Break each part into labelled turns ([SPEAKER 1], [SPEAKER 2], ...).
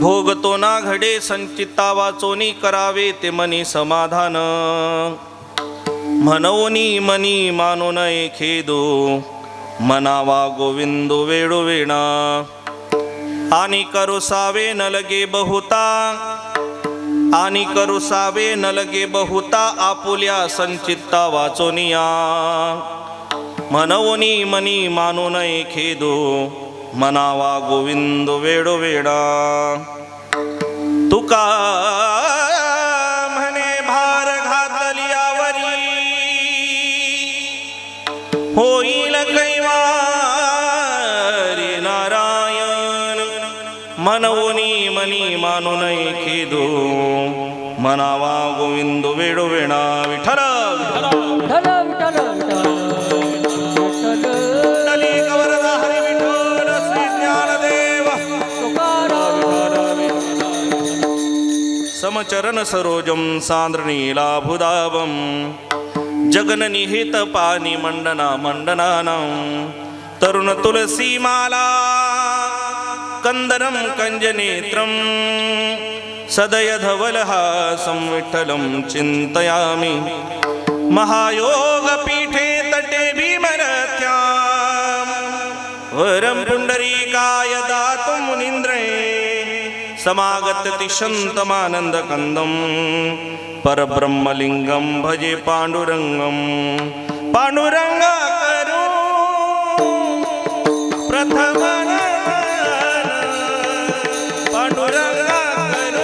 [SPEAKER 1] भोगतो ना घडे संचिता वाचोनी करावे ते मनी समाधान म्हणोनी मनी मानो नये खेदो मनावा गोविंदो वेळो वेणा आणि करुसावे न लगे बहुता आणि करुसावे न लगे बहुता आपुल्या संचित्ता वाचोनिया म्हणोनी मनी मानो नये खेदो मनावा गोविंदो वेळो वेणा तुका म्हणे भार घातलियावरी होईल कैवारी नारायण मनवोनी मनी मानो नये खेदो मनावा गोविंदो वेळो वेणा विठ्ठल
[SPEAKER 2] विठ्ठल विठ्ठल
[SPEAKER 1] विठ्ठली गवरदा हरी विठ्ठल श्री ज्ञानदेव समचरण सरोजम सांद्रनीलाभुदावम जगननिहित पानी मंडना मंडनानं तरुण तुलसी माला कंदरम कंजनेत्रम सदय धवलहासं विठ्ठलं चिंतयामि महायोग पीठे तटे भीमरत्यां वरं पुंडरीकाय दातुं मुनीन्द्रे समागतति शन्तमानन्दकन्दं परब्रह्मलिंगं भजे पांडुरंगं पांडुरंगा करू प्रथम पांडुरंगा करू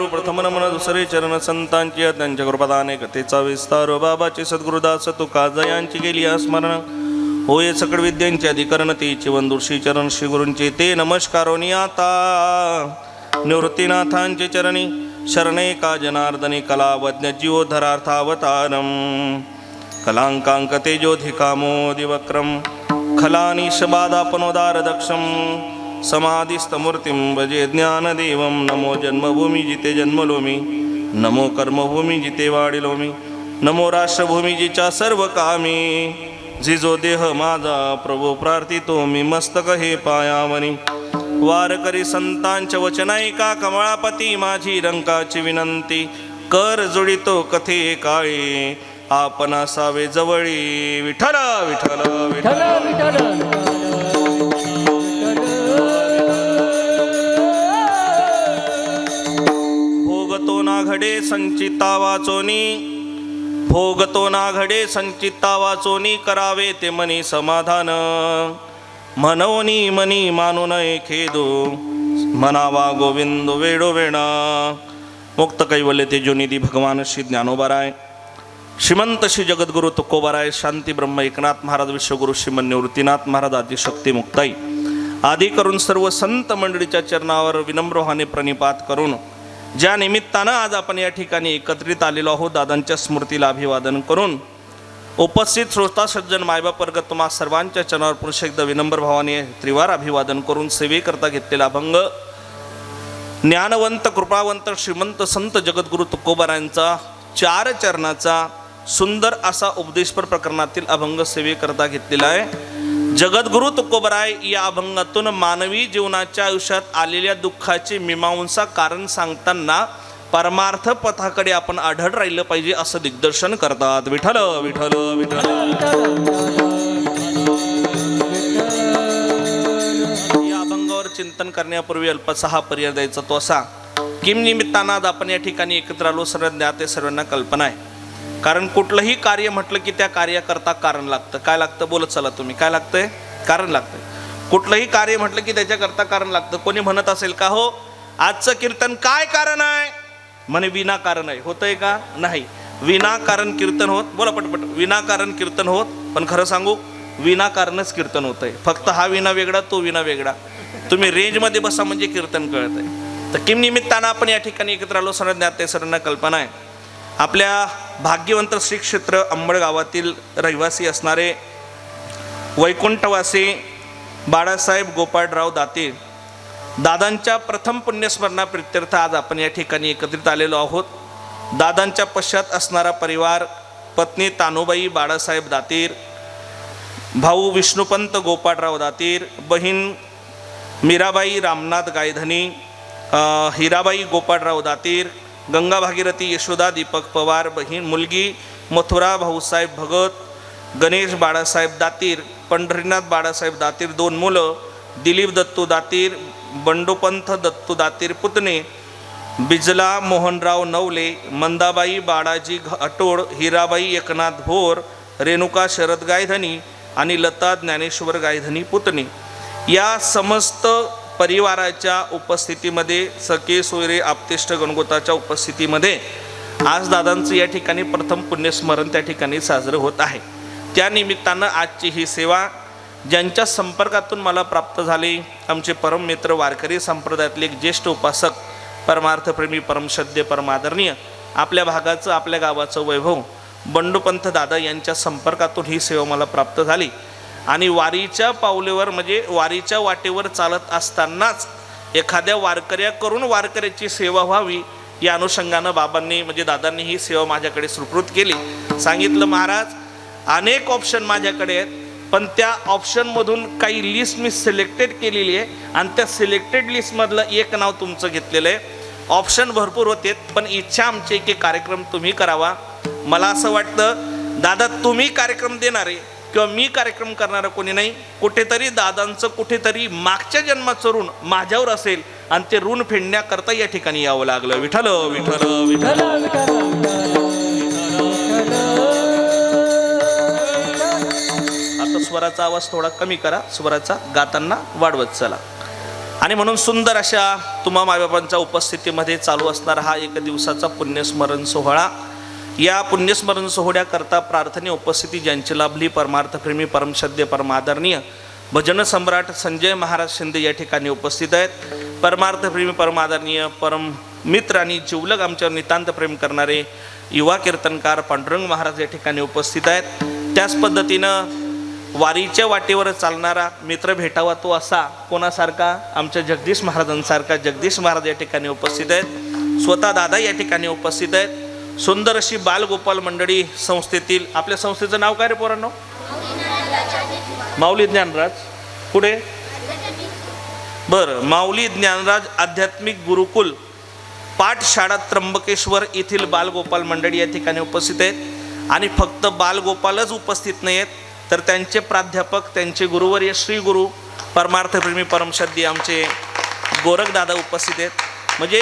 [SPEAKER 1] प्रथम प्रथम नमन दुसरे चरण संतांची त्यांच्या कृपादाने कथेचा विस्तार बाबाचे सद्गुरुदास तुकाजयांची गेली स्मरण होय सकळ विद्यांचे अधिकरण ते चिवंदूर श्री चरण श्री गुरूंचे ते नमस्कारोनी आता निवृत्तीनाथांचे चरणी शरणे का जनार्दनी कलावज्ञ जीवोद्धरार्थावतारम कलांकांक तेजोधिकामोदिवक्रम खलानिशबादापनोदार दक्षम समाधिस्तमूर्तिं भजे ज्ञानदेवं नमो जन्मभूमी जिते जन्मलोमी नमो कर्मभूमी जिते वाढिलोमी नमो राष्ट्रभूमी जिच्या सर्व कामी जिजो देह माझा प्रभू प्रार्थितो मी मस्तक हे पायावनी वारकरी संतांच्या वचनायका कमळापती माझी रंकाची विनंती कर जोडितो कथे काळे आपण असावे जवळी विठ्ठल विठ्ठल विठ्ठल
[SPEAKER 2] विठ्ठल
[SPEAKER 1] भोगतो ना घडे संचिता वाचोनी, भोगतो ना घडे संचिता वाचोनी, करावे ते मनी समाधान, मनोनी मनी मानू नये खेदो, मनावा गोविंद वेडो वेणा. मुक्त कैवल्य तेजोनिधी भगवान श्री ज्ञानोबाराय, श्रीमंत श्री जगद्गुरु तुकोबाराय, शांती ब्रह्म एकनाथ महाराज, विश्वगुरु श्रीमन निवृत्तीनाथ महाराज, आदिशक्ती मुक्ताई आदी करून सर्व संत मंडळीच्या चरणावर विनम्रभाने प्रणिपात करून ज्या निमित्तानं आज आपण या ठिकाणी एकत्रित आलेलो आहोत, दादांच्या स्मृतीला अभिवादन करून उपस्थित श्रोता सज्जन मायबाप वर्ग तुम्हा सर्वांच्या चरणावर पुरुष एकदा विनम्र भावाने त्रिवार अभिवादन करून सेवेकरता घेतलेला अभंग ज्ञानवंत कृपावंत श्रीमंत संत जगद्गुरु तुकोबारायांचा 4 चरणाचा सुंदर असा उपदेशपर प्रकरणातील अभंग सेवेकरता घेतलेला आहे. जगद्गुरु तुकोबाराय या अभंगातून मानवी जीवनाच्या आयुष्यात आलेल्या दुःखाची मीमांसा कारण सांगताना परमार्थ पथाकडे आपण आढळ राहिलं पाहिजे असं दिग्दर्शन करतात. विठ्ठल विठ्ठल विठ्ठल. या अभंगावर चिंतन करण्यापूर्वी अल्पसा हा पर्याय द्यायचा तो असा, किम निमित्तानं आज आपण या ठिकाणी एकत्र आलो, सर्व ज्ञात सर्वांना कल्पना आहे. कारण कुठलंही कार्य म्हटलं की त्या कार्याकरता कारण लागतं. काय लागतं बोलत चला तुम्ही, काय लागतंय? कारण लागतंय. कुठलंही कार्य म्हटलं की त्याच्याकरता कारण लागतं. कोणी म्हणत असेल का हो आजचं कीर्तन काय कारण आहे, म्हणे विनाकारण आहे. होतंय का? नाही. विनाकारण कीर्तन होत, बोला पटपट, विनाकारण कीर्तन होत. पण खरं सांगू विनाकारणच कीर्तन होतंय. फक्त हा विना वेगळा, तो विना वेगळा. तुम्ही रेंजमध्ये बसा म्हणजे कीर्तन कळत आहे. तर किम निमित्तानं आपण या ठिकाणी एकत्र आलो, सर्व ज्ञात सर्वांना कल्पना आहे. आपल्या भाग्यवंत श्री क्षेत्र अंबड गावातील रहिवासी असणारे वैकुंठवासी बाळासाहेब गोपाळराव दाते दादांच्या प्रथम पुण्यस्मरणाप्रित्यर्थ आज आपण या ठिकाणी एकत्रित आलेलो आहोत. दादांच्या पश्चात असणारा परिवार, पत्नी तानुबाई बाळासाहेब दातीर, भाऊ विष्णुपंत गोपाळराव दातीर, बहीण मीराबाई रामनाथ गायधनी, हिराबाई गोपाळराव दातीर, गंगा भागीरथी यशोदा दीपक पवार, बहीण मुलगी मथुरा भाऊसाहेब भगत, गणेश बाळासाहेब दातीर, पंढरीनाथ बाळासाहेब दातीर, 2 मुलं दिलीप दत्तू दातीर, बंडोपंथ दत्तू दातीर पुतणे, बिजला मोहनराव नवले, मंदाबाई बाळाजी अटोड, हिराबाई एकनाथ भोर, रेणुका शरद गायधनी आणि लता ज्ञानेश्वर गायधनी पुतणे. या समस्त परिवाराच्या उपस्थितीमध्ये, सखे सोयरे आप्तेष्ट गणगोताच्या उपस्थितीमध्ये आज दादांचं या ठिकाणी प्रथम पुण्यस्मरण त्या ठिकाणी साजरं होत आहे. त्या निमित्तानं आजची ही सेवा ज्यांच्या संपर्कातून मला प्राप्त झाली, आमचे परम मित्र वारकरी संप्रदायातले एक ज्येष्ठ उपासक, परमार्थप्रेमी, परमश्रद्धेय, परमादरणीय, आपल्या भागाचं आपल्या गावाचं वैभव बंडूपंथ दादा यांच्या संपर्कातून ही सेवा मला प्राप्त झाली. आणि वारीच्या पावलेवर म्हणजे वारीच्या वाटेवर चालत असतानाच एखाद्या वारकऱ्याकडून वारकऱ्याची सेवा व्हावी या अनुषंगानं बाबांनी म्हणजे दादांनी ही सेवा माझ्याकडे सुपूर्द केली. सांगितलं महाराज अनेक ऑप्शन माझ्याकडे आहेत, पण त्या ऑप्शनमधून काही लिस्ट मी सिलेक्टेड केलेली आहे आणि त्या सिलेक्टेड लिस्टमधलं एक नाव तुमचं घेतलेलं आहे. ऑप्शन भरपूर होते, पण इच्छा आमची की कार्यक्रम तुम्ही करावा. मला असं वाटतं दादा तुम्ही कार्यक्रम देणारे किंवा मी कार्यक्रम करणारं कोणी नाही. कुठेतरी दादांचं कुठेतरी मागच्या जन्माचं ऋण माझ्यावर असेल आणि ते ऋण फेडण्याकरता या ठिकाणी यावं लागलं. विठ्ठल विठ्ठल विठ्ठल. आता स्वराचा आवाज थोडा कमी करा, स्वराचा गाताना वाढवत चला. आणि म्हणून सुंदर अशा तुम्हा मायबापांच्या उपस्थितीमध्ये चालू असणारा हा 1 दिवसाचा पुण्यस्मरण सोहळा. या पुण्यस्मरण सोहळ्याकरता प्रार्थने उपस्थिती ज्यांची लाभली, परमार्थप्रेमी, परमश्रद्धेय, परमादरणीय भजन सम्राट संजय महाराज शिंदे या ठिकाणी उपस्थित आहेत. परमार्थप्रेमी, परमादरणीय, परम मित्र आणि जिवलग आमच्यावर नितांत प्रेम करणारे युवा कीर्तनकार पांडुरंग महाराज या ठिकाणी उपस्थित आहेत. त्याच पद्धतीनं वारीच्या वाटेवर चालणारा मित्र भेटावा तो असा कोणासारखा, आमच्या जगदीश महाराजांसारखा जगदीश महाराज या ठिकाणी उपस्थित आहेत. स्वतः दादा या ठिकाणी उपस्थित आहेत. सुंदर अशी बालगोपाल मंडळी संस्थेतील, आपल्या संस्थेचं नाव काय रे पोरांनो? माऊली ज्ञानराज. पुढे बरं, माऊली ज्ञानराज आध्यात्मिक गुरुकुल पाठशाळा त्र्यंबकेश्वर येथील बालगोपाल मंडळी या ठिकाणी उपस्थित आहेत. आणि फक्त बालगोपालच उपस्थित नाही आहेत, तर त्यांचे प्राध्यापक, त्यांचे गुरुवर्य श्री गुरु परमार्थप्रेमी, परमश्रद्धेय आमचे गोरखदादा उपस्थित आहेत. म्हणजे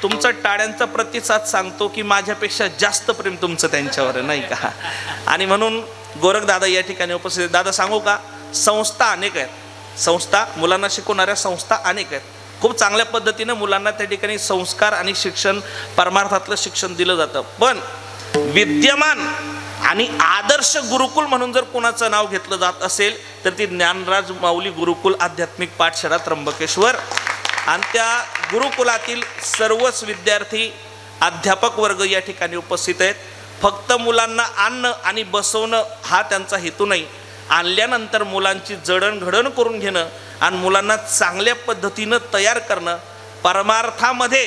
[SPEAKER 1] तुमचं टाळ्यांचा प्रतिसाद सांगतो की माझ्यापेक्षा जास्त प्रेम तुमचं त्यांच्यावर आहे, नाही का? आणि म्हणून गोरखदादा या ठिकाणी उपस्थित आहेत. दादा सांगू का, संस्था अनेक आहेत, संस्था मुलांना शिकवणाऱ्या संस्था अनेक आहेत. खूप चांगल्या पद्धतीनं मुलांना त्या ठिकाणी संस्कार आणि शिक्षण, परमार्थातलं शिक्षण दिलं जातं. पण विद्यमान आणि आदर्श गुरुकुल म्हणून जर कोणाचं नाव घेतलं जात असेल तर ती ज्ञानराज माऊली गुरुकुल आध्यात्मिक पाठशाळा त्र्यंबकेश्वर. आणि त्या गुरुकुलातील सर्वच विद्यार्थी, अध्यापक वर्ग या ठिकाणी उपस्थित आहेत. फक्त मुलांना आणणं आणि बसवणं हा त्यांचा हेतू नाही. आणल्यानंतर मुलांची जडणघडण करून घेणं आणि मुलांना चांगल्या पद्धतीनं तयार करणं. परमार्थामध्ये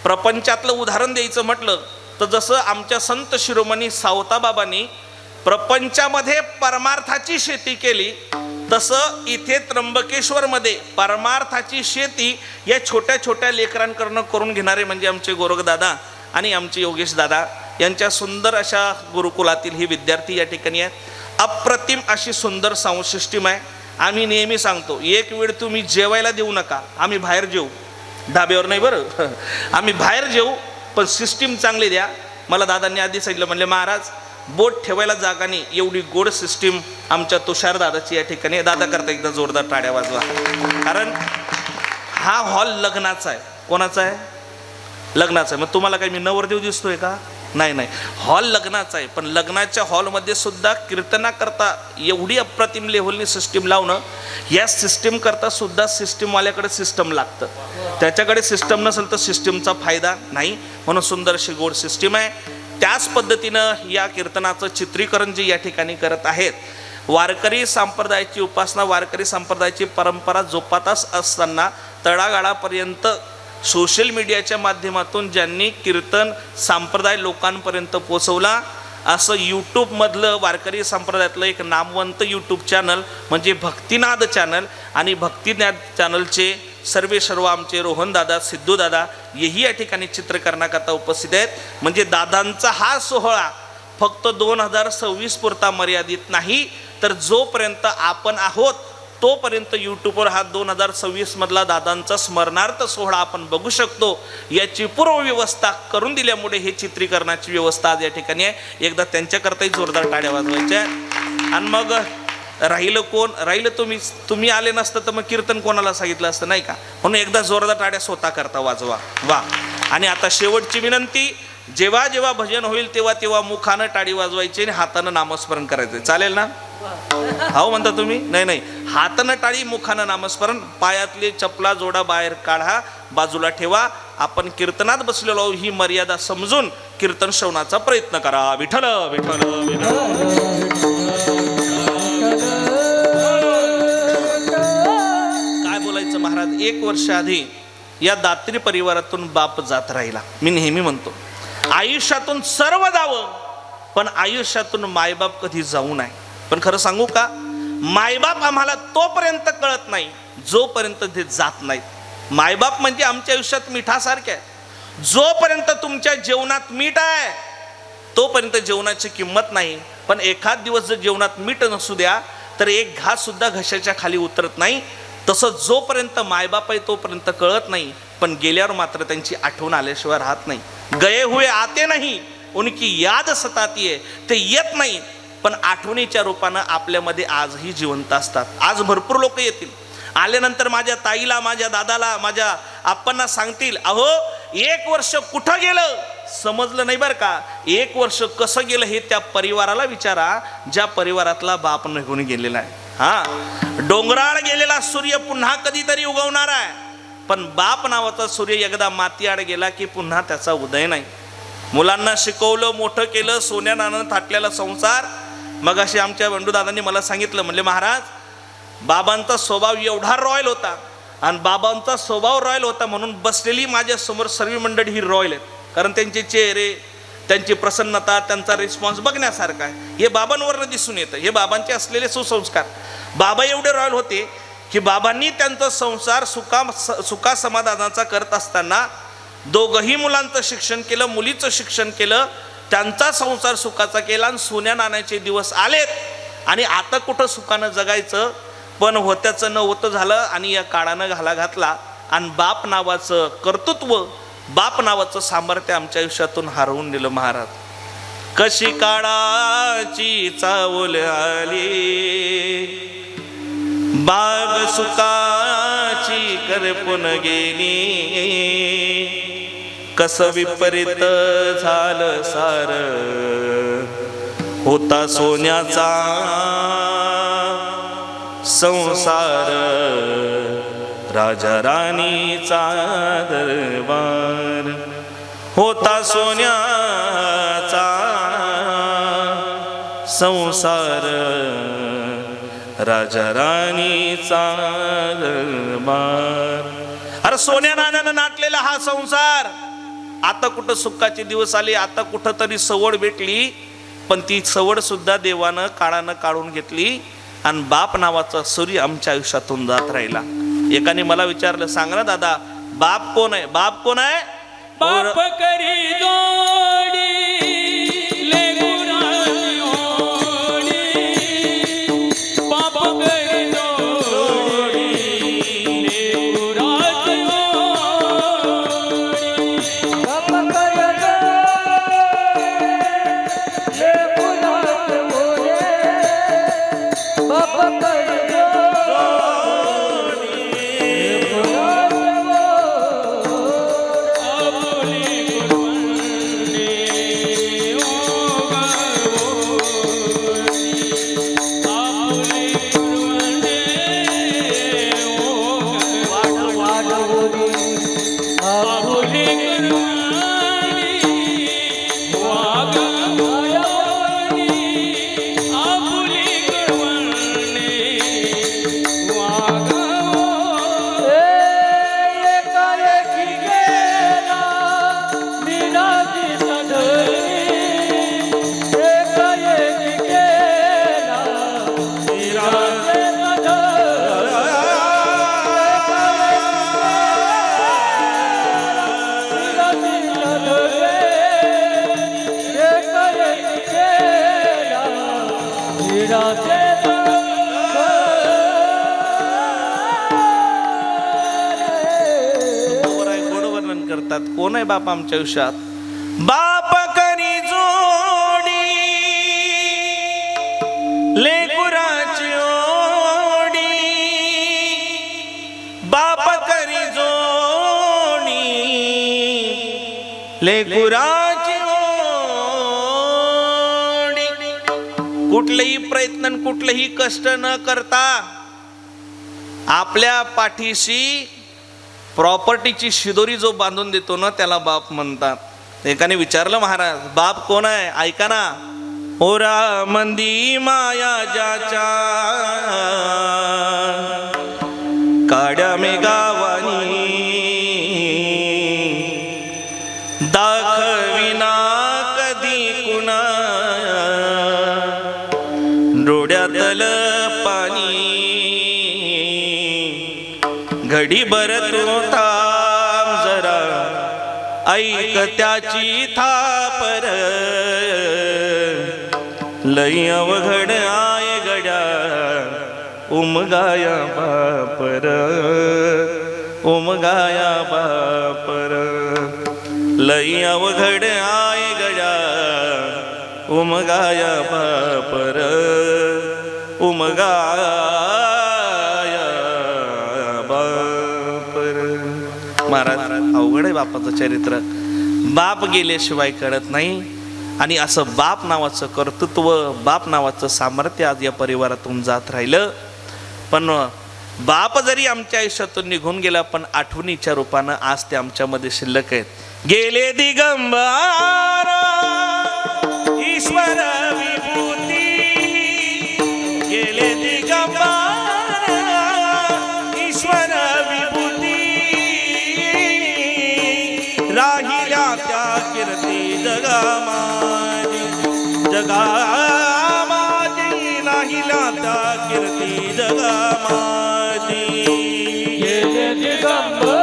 [SPEAKER 1] प्रपंचातलं उदाहरण द्यायचं म्हटलं तर जसं आमच्या संत शिरोमणी सावताबाबांनी प्रपंचामध्ये परमार्थाची शेती केली, तसं इथे त्र्यंबकेश्वरमध्ये परमार्थाची शेती या छोट्या छोट्या लेकरांकडनं करून घेणारे म्हणजे आमचे गोरखदादा आणि आमचे योगेश दादा यांच्या सुंदर अशा गुरुकुलातील ही विद्यार्थी या ठिकाणी आहेत. अप्रतिम अशी सुंदर साऊंड सिस्टीम आहे. आम्ही नेहमी सांगतो, एक वेळ तुम्ही जेवायला देऊ नका, आम्ही बाहेर जेऊ, धाब्यावर नाही बरं, आम्ही बाहेर जेऊ, पण सिस्टीम चांगली द्या. मला दादांनी आधी सांगितलं, म्हणले महाराज बोट ठेवायला जागा नाही, एवढी गोड सिस्टीम आमच्या तुषार दादाची या ठिकाणी. दादा करता एकदा जोरदार टाळ्या वाजवा, कारण हा हॉल लग्नाचा आहे. कोणाचा आहे? लग्नाचा आहे. मग तुम्हाला काही मी नवरदेव दिसतोय का? नाही नाही, हॉल लग्नाचा आहे. पण लग्नाच्या हॉलमध्ये सुद्धा कीर्तनाकरता एवढी अप्रतिम लेव्हलनी सिस्टीम लावणं, या सिस्टीम करता सुद्धा सिस्टीमवाल्याकडे सिस्टम लागतं. त्याच्याकडे सिस्टम नसेल तर सिस्टीमचा फायदा नाही. म्हणून सुंदर अशी गोड सिस्टीम आहे. त्याच पद्धतीनं या कीर्तनाचं चित्रीकरण जे या ठिकाणी करत आहेत, वारकरी संप्रदायाची उपासना, वारकरी संप्रदायाची परंपरा जोपासत असताना तळागाळापर्यंत सोशल मीडियाच्या माध्यमातून ज्यांनी कीर्तन संप्रदाय लोकांपर्यंत पोचवला, असं यूट्यूबमधलं वारकरी संप्रदायातलं एक नामवंत यूट्यूब चॅनल म्हणजे भक्तिनाद चॅनल. आणि भक्तिनाद चॅनलचे सर्व आमचे रोहनदादा, सिद्धूदादा हेही या ठिकाणी चित्रीकरणाकरता उपस्थित आहेत. म्हणजे दादांचा हा सोहळा फक्त 2026 पुरता मर्यादित नाही, तर जोपर्यंत आपण आहोत तोपर्यंत यूट्यूबवर हा 2026 मधला दादांचा स्मरणार्थ सोहळा आपण बघू शकतो. याची पूर्वव्यवस्था करून दिल्यामुळे हे चित्रीकरणाची व्यवस्था आज या ठिकाणी आहे. एकदा त्यांच्याकरताही जोरदार टाळ्या वाजवायच्या. आणि मग राहिलं कोण? राहिलं तुम्ही आले नसतं तर मग कीर्तन कोणाला सांगितलं असतं, नाही का? म्हणून एकदा जोरदार टाळ्या स्वतः करता वाजवा. वा. आणि आता शेवटची विनंती, जेव्हा जेव्हा भजन होईल तेव्हा तेव्हा मुखानं टाळी वाजवायची आणि हातानं नामस्मरण करायचं. चालेल ना? हो म्हणता तुम्ही? नाही नाही, हातानं टाळी, मुखानं नामस्मरण. पायातले चपला जोडा बाहेर काढा, बाजूला ठेवा. आपण कीर्तनात बसलेलो ही मर्यादा समजून कीर्तन श्रवणाचा प्रयत्न करा. विठ्ठल विठ्ठल विठ्ठल. काय बोलायचं महाराज, 1 वर्ष आधी या दात्री परिवारातून बाप जात राहिला. मी नेहमी म्हणतो, आयुष्यातून सर्व जावं पण आयुष्यातून मायबाप कधी जाऊ नये. पण खरं सांगू का, मायबाप आम्हाला तोपर्यंत कळत नाही जोपर्यंत ते जात नाहीत. मायबाप म्हणजे आमच्या आयुष्यात मिठासारखे आहे. जोपर्यंत तुमच्या जेवणात मीठ आहे तोपर्यंत जेवणाची किंमत नाही. पण एखाद दिवस जर जेवणात मीठ नसू द्या तर एक घास सुद्धा घशाच्या खाली उतरत नाही. तसं जोपर्यंत मायबाप आहे तोपर्यंत कळत नाही, पण गेल्यावर मात्र त्यांची आठवण आल्याशिवाय राहत नाही. गए हुए आते नाही, उनकी याद सताती है. ते येत नाही पण आठवणीच्या रूपानं आपल्यामध्ये आजही जिवंत असतात. आज भरपूर लोक येतील, आल्यानंतर माझ्या ताईला, माझ्या दादाला, माझ्या आप्पांना सांगतील, अहो 1 वर्ष कुठं गेलं समजलं नाही बरं का. 1 वर्ष कसं गेलं हे त्या परिवाराला विचारा ज्या परिवारातला बाप निघून गेलेला आहे. हा, डोंगराळ गेलेला सूर्य पुन्हा कधीतरी उगवणार आहे, पण बाप नावाचा सूर्य एकदा मातीआड गेला की पुन्हा त्याचा उदय नाही. मुलांना शिकवलं, मोठं केलं, सोन्या नाण्यानं थाटलेला संसार. मग असे आमच्या बंडूदादांनी मला सांगितलं, म्हणले महाराज बाबांचा स्वभाव एवढा रॉयल होता आणि बाबांचा स्वभाव रॉयल होता म्हणून बसलेली माझ्या समोर सर्व मंडळी ही रॉयल आहेत. कारण त्यांचे चेहरे, त्यांची प्रसन्नता, त्यांचा रिस्पॉन्स बघण्यासारखा आहे. हे बाबांवरनं दिसून येतं. हे बाबांचे असलेले सुसंस्कार. बाबा एवढे रॉयल होते की बाबांनी त्यांचा संसार सुखा समाधानाचा करत असताना दोघंही मुलांचं शिक्षण केलं, मुलीचं शिक्षण केलं, त्यांचा संसार सुखाचा केला आणि सोन्या नाण्याचे दिवस आलेत. आणि आता कुठं सुखानं जगायचं, पण होत्याचं न होतं झालं आणि या काळानं घाला घातला. आणि बाप नावाचं कर्तृत्व बाप नावाचं सामर्थ्य आमच्या आयुष्यातून हरवून दिलं महाराज. कशी काळाची चावल आली, बाग सुखाची करपून गेली, कसं विपरीत झालं सार, होता सोन्याचा संसार, राजा राणीचा दरबार, होता सोन्याचा संसार, राजा राणीचा दरबार. अरे सोन्या नाण्यानं नाटलेला हा संसार आता कुठं सुखाचे दिवस आले, आता कुठं तरी सवड भेटली, पण ती सवड सुद्धा देवानं काळानं काढून घेतली आणि बाप नावाचा सूर्य आमच्या आयुष्यातून जात राहिला. एकाने मला विचारलं, सांग ना दादा, बाप कोण आहे? बाप कोण आहे?
[SPEAKER 2] बाप करी जोडी लेकराची ओढी, बाप करी जोडी लेकराची ओढी, बाप करी लेकराची ओढी, बाप करी
[SPEAKER 1] करतात. कोण आहे बाप आमच्या आयुष्यात? बाप करी जोडी लेकराची ओढी, बाप करी जोडी लेकराची ओढी. कुठलेही प्रयत्न कुठलेही कष्ट न करता आपल्या पाठीशी प्रॉपर्टीची शिदोरी जो बांधून देतो ना, त्याला बाप म्हणतात. एकाने विचारलं, महाराज बाप कोण आहे? ऐका ना. ओरा मंदी माया ज्याच्या, काड्या मे गावानी, दाखविना कधी कुणा, डोळ्यातल पाणी, घडी भर तू थांब जरा, ऐक त्याची थापर, लई अवघड आय गड्या उमगाया बापर, उमगाया बापर, लई अवघड आय गड्या उमगाया बापर, उमगाया बापर. महाराज अवघड आहे बापाचं चरित्र. बाप गेल्याशिवाय कळत नाही. आणि असं बाप नावाचं कर्तृत्व, बाप नावाचं सामर्थ्य आज या परिवारातून जात राहिलं. पण बाप जरी आमच्या आयुष्यातून निघून गेला, पण आठवणीच्या रूपानं आज ते आमच्यामध्ये शिल्लक आहेत. गेले दिगंबर ईश्वर विभूती, गेले दिगंबर ईश्वर विभूती, राहिल्या त्या कीर्ती जगामाजी, जगामाजी राहिल्या त्या कीर्ती जगामाजी.
[SPEAKER 2] गेले दिगंबर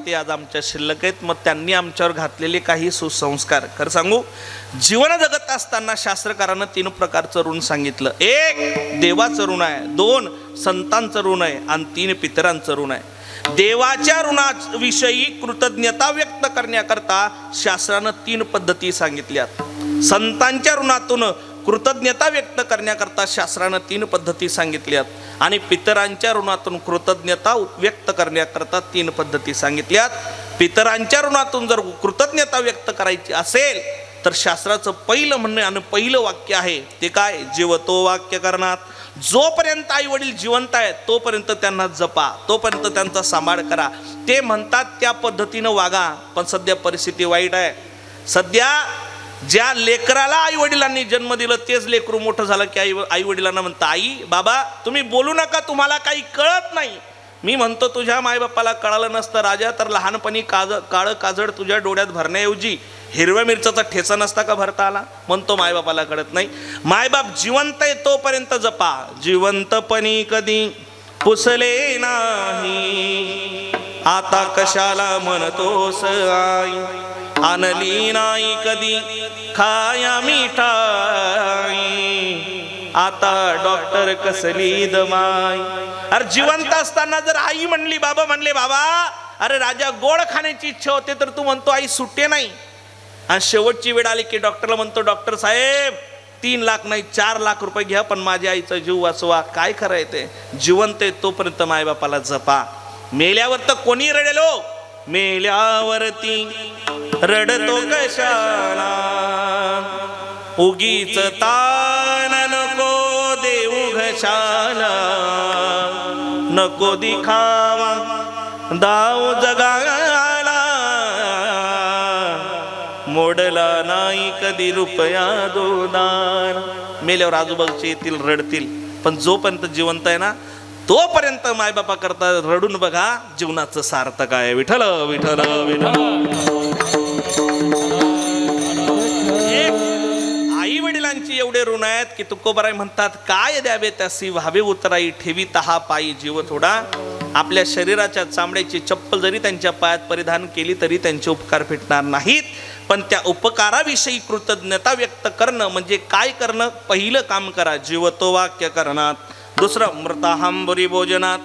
[SPEAKER 1] ते आज आमच्या शिल्लक आहेत. मग त्यांनी आमच्यावर घातलेले काही सुसंस्कार, खरं सांगू, जीवन जगत असताना शास्त्रकारानं 3 प्रकारचं ऋण सांगितलं. 1 देवाचं ऋण आहे, 2 संतांचं ऋण आहे आणि 3 पितरांचं ऋण आहे. देवाच्या ऋणाविषयी कृतज्ञता व्यक्त करण्याकरता शास्त्रानं 3 पद्धती सांगितल्यात. संतांच्या ऋणातून कृतज्ञता व्यक्त करण्याकरता शास्त्रानं 3 पद्धती सांगितल्यात आणि पितरांच्या ऋणातून कृतज्ञता व्यक्त करण्याकरता 3 पद्धती सांगितल्यात. पितरांच्या ऋणातून जर कृतज्ञता व्यक्त करायची असेल तर शास्त्राचं पहिलं म्हणणं आणि पहिलं वाक्य आहे ते काय? जीवतो वाक्य करणात. जोपर्यंत आई वडील जिवंत आहेत तोपर्यंत त्यांना जपा, तोपर्यंत त्यांचा सांभाळ करा. ते म्हणतात त्या पद्धतीनं वागा. पण सध्या परिस्थिती वाईट आहे. सध्या ज्या लेकराला आई वडिलांनी जन्म दिलं तेच लेकरू मोठं झालं की आई वडिलांना म्हणतं, आई बाबा तुम्ही बोलू नका, तुम्हाला काही कळत नाही. मी म्हणतो तुझ्या मायबापाला कळालं नसतं राजा तर लहानपणी काळं काजळ तुझ्या डोळ्यात भरण्याऐवजी हिरव्या मिरच्याचा ठेचा नसता का भरता आला. म्हणतो मायबापाला कळत नाही. मायबाप जिवंत आहे तोपर्यंत जपा. जिवंतपणी कधी पुसले नाही, आता कशाला म्हणतोस आई. आणली नाही कधी खाया मिठाई, आता डॉक्टर कसली दमाई. अरे जिवंत असताना जर आई म्हणली, बाबा म्हणले, बाबा अरे राजा गोड खाण्याची इच्छा होते तर तू म्हणतो आई सुट्टे नाही. आणि शेवटची वेळ आली की डॉक्टरला म्हणतो, डॉक्टर साहेब 3 लाख नाही 4 लाख रुपये घ्या पण माझ्या आईचा जीव वाचवा. काय खरंय ते? जिवंत आहे तोपर्यंत मायबापाला जपा. मेल्यावर तर कोणी रडेलो, मेल्यावरती रडतो कशाला, उगीच तान नको देऊ घशाला, नको दिखावा दाव जगाला, मोडला नाही कधी रुपया दोदार. मेल्यावर आजूबाजूचे येतील रडतील पण जोपर्यंत जिवंत आहे ना तोपर्यंत मायबापा करता रडून बघा, जीवनाचं सार्थक आहे. विठ्ठल विठ्ठल विठ्ठल. आई वडिलांची एवढे ऋण आहेत की तुकोबाराय म्हणतात, काय द्यावे त्यासी व्हावे उतराई, ठेवी तहा पायी जीव थोडा. आपल्या शरीराच्या चामड्याची चप्पल जरी त्यांच्या पायात परिधान केली तरी त्यांचे उपकार फिटणार नाहीत. पण त्या उपकाराविषयी कृतज्ञता व्यक्त करणं म्हणजे काय करणं? पहिलं काम करा, जीवतो वाक्य करणात. दुसरं मृताहांबुरी भोजनात.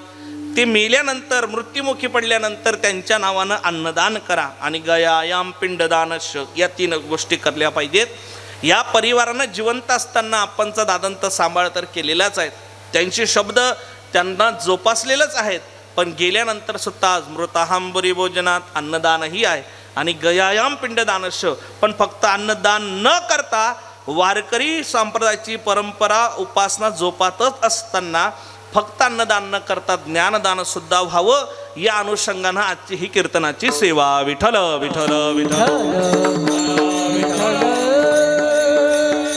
[SPEAKER 1] ते मेल्यानंतर मृत्युमुखी पडल्यानंतर त्यांच्या नावानं अन्नदान करा. आणि गयायाम पिंडदानश, या 3 गोष्टी करल्या पाहिजेत. या परिवारानं जिवंत असताना आपणचा दादंत सांभाळ तर केलेलाच आहे, त्यांचे शब्द त्यांना जोपासलेलंच आहेत. पण गेल्यानंतर सुद्धा मृताहांबुरी भोजनात अन्नदानही आहे आणि गयायाम पिंडदानश. पण फक्त अन्नदान न करता वारकरी संप्रदायाची परंपरा उपासना जोपातच असताना फक्त अन्नदान न करता ज्ञानदान सुद्धा व्हावं, या अनुषंगानं आजची ही कीर्तनाची सेवा. विठ्ठल विठ्ठल विठ्ठल.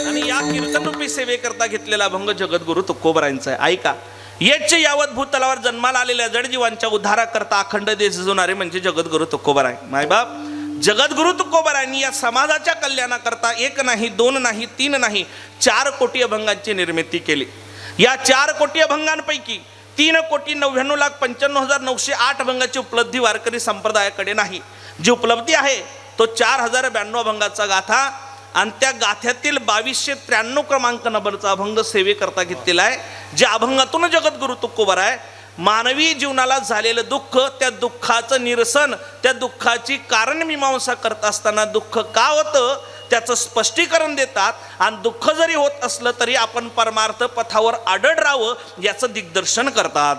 [SPEAKER 1] आणि या कीर्तनरूपी सेवेकरता घेतलेला अभंग जगद्गुरु तुकोबारायांचा आहे. ऐका. येचे यावत भूतलावर जन्माला आलेल्या जडजीवांच्या उद्धाराकरता अखंड देश झिजवणारे म्हणजे जगद्गुरु तुकोबाराय. मायबाप जगद्गुरु तुकोबारायांनी या समाजाच्या कल्याणाकरता 1 नाही 2 नाही 3 नाही 4 कोटी अभंगांची निर्मिती केली. या 4 कोटी अभंगांपैकी 3,99,95,908 अभंगाची उपलब्धी वारकरी संप्रदायाकडे नाही. जी उपलब्धी आहे तो 4092 अभंगाचा गाथा आणि त्या गाथ्यातील 2293 क्रमांक नंबरचा अभंग सेवेकरता घेतलेला आहे. ज्या अभंगातून जगद्गुरु तुकोबाराय मानवी जीवनाला झालेलं दुःख, त्या दुःखाचं निरसन, त्या दुःखाची कारणमीमांसा करत असताना दुःख का होतं त्याचं स्पष्टीकरण देतात. आणि दुःख जरी होत असलं तरी आपण परमार्थ पथावर आढळ राहावं याचं दिग्दर्शन करतात.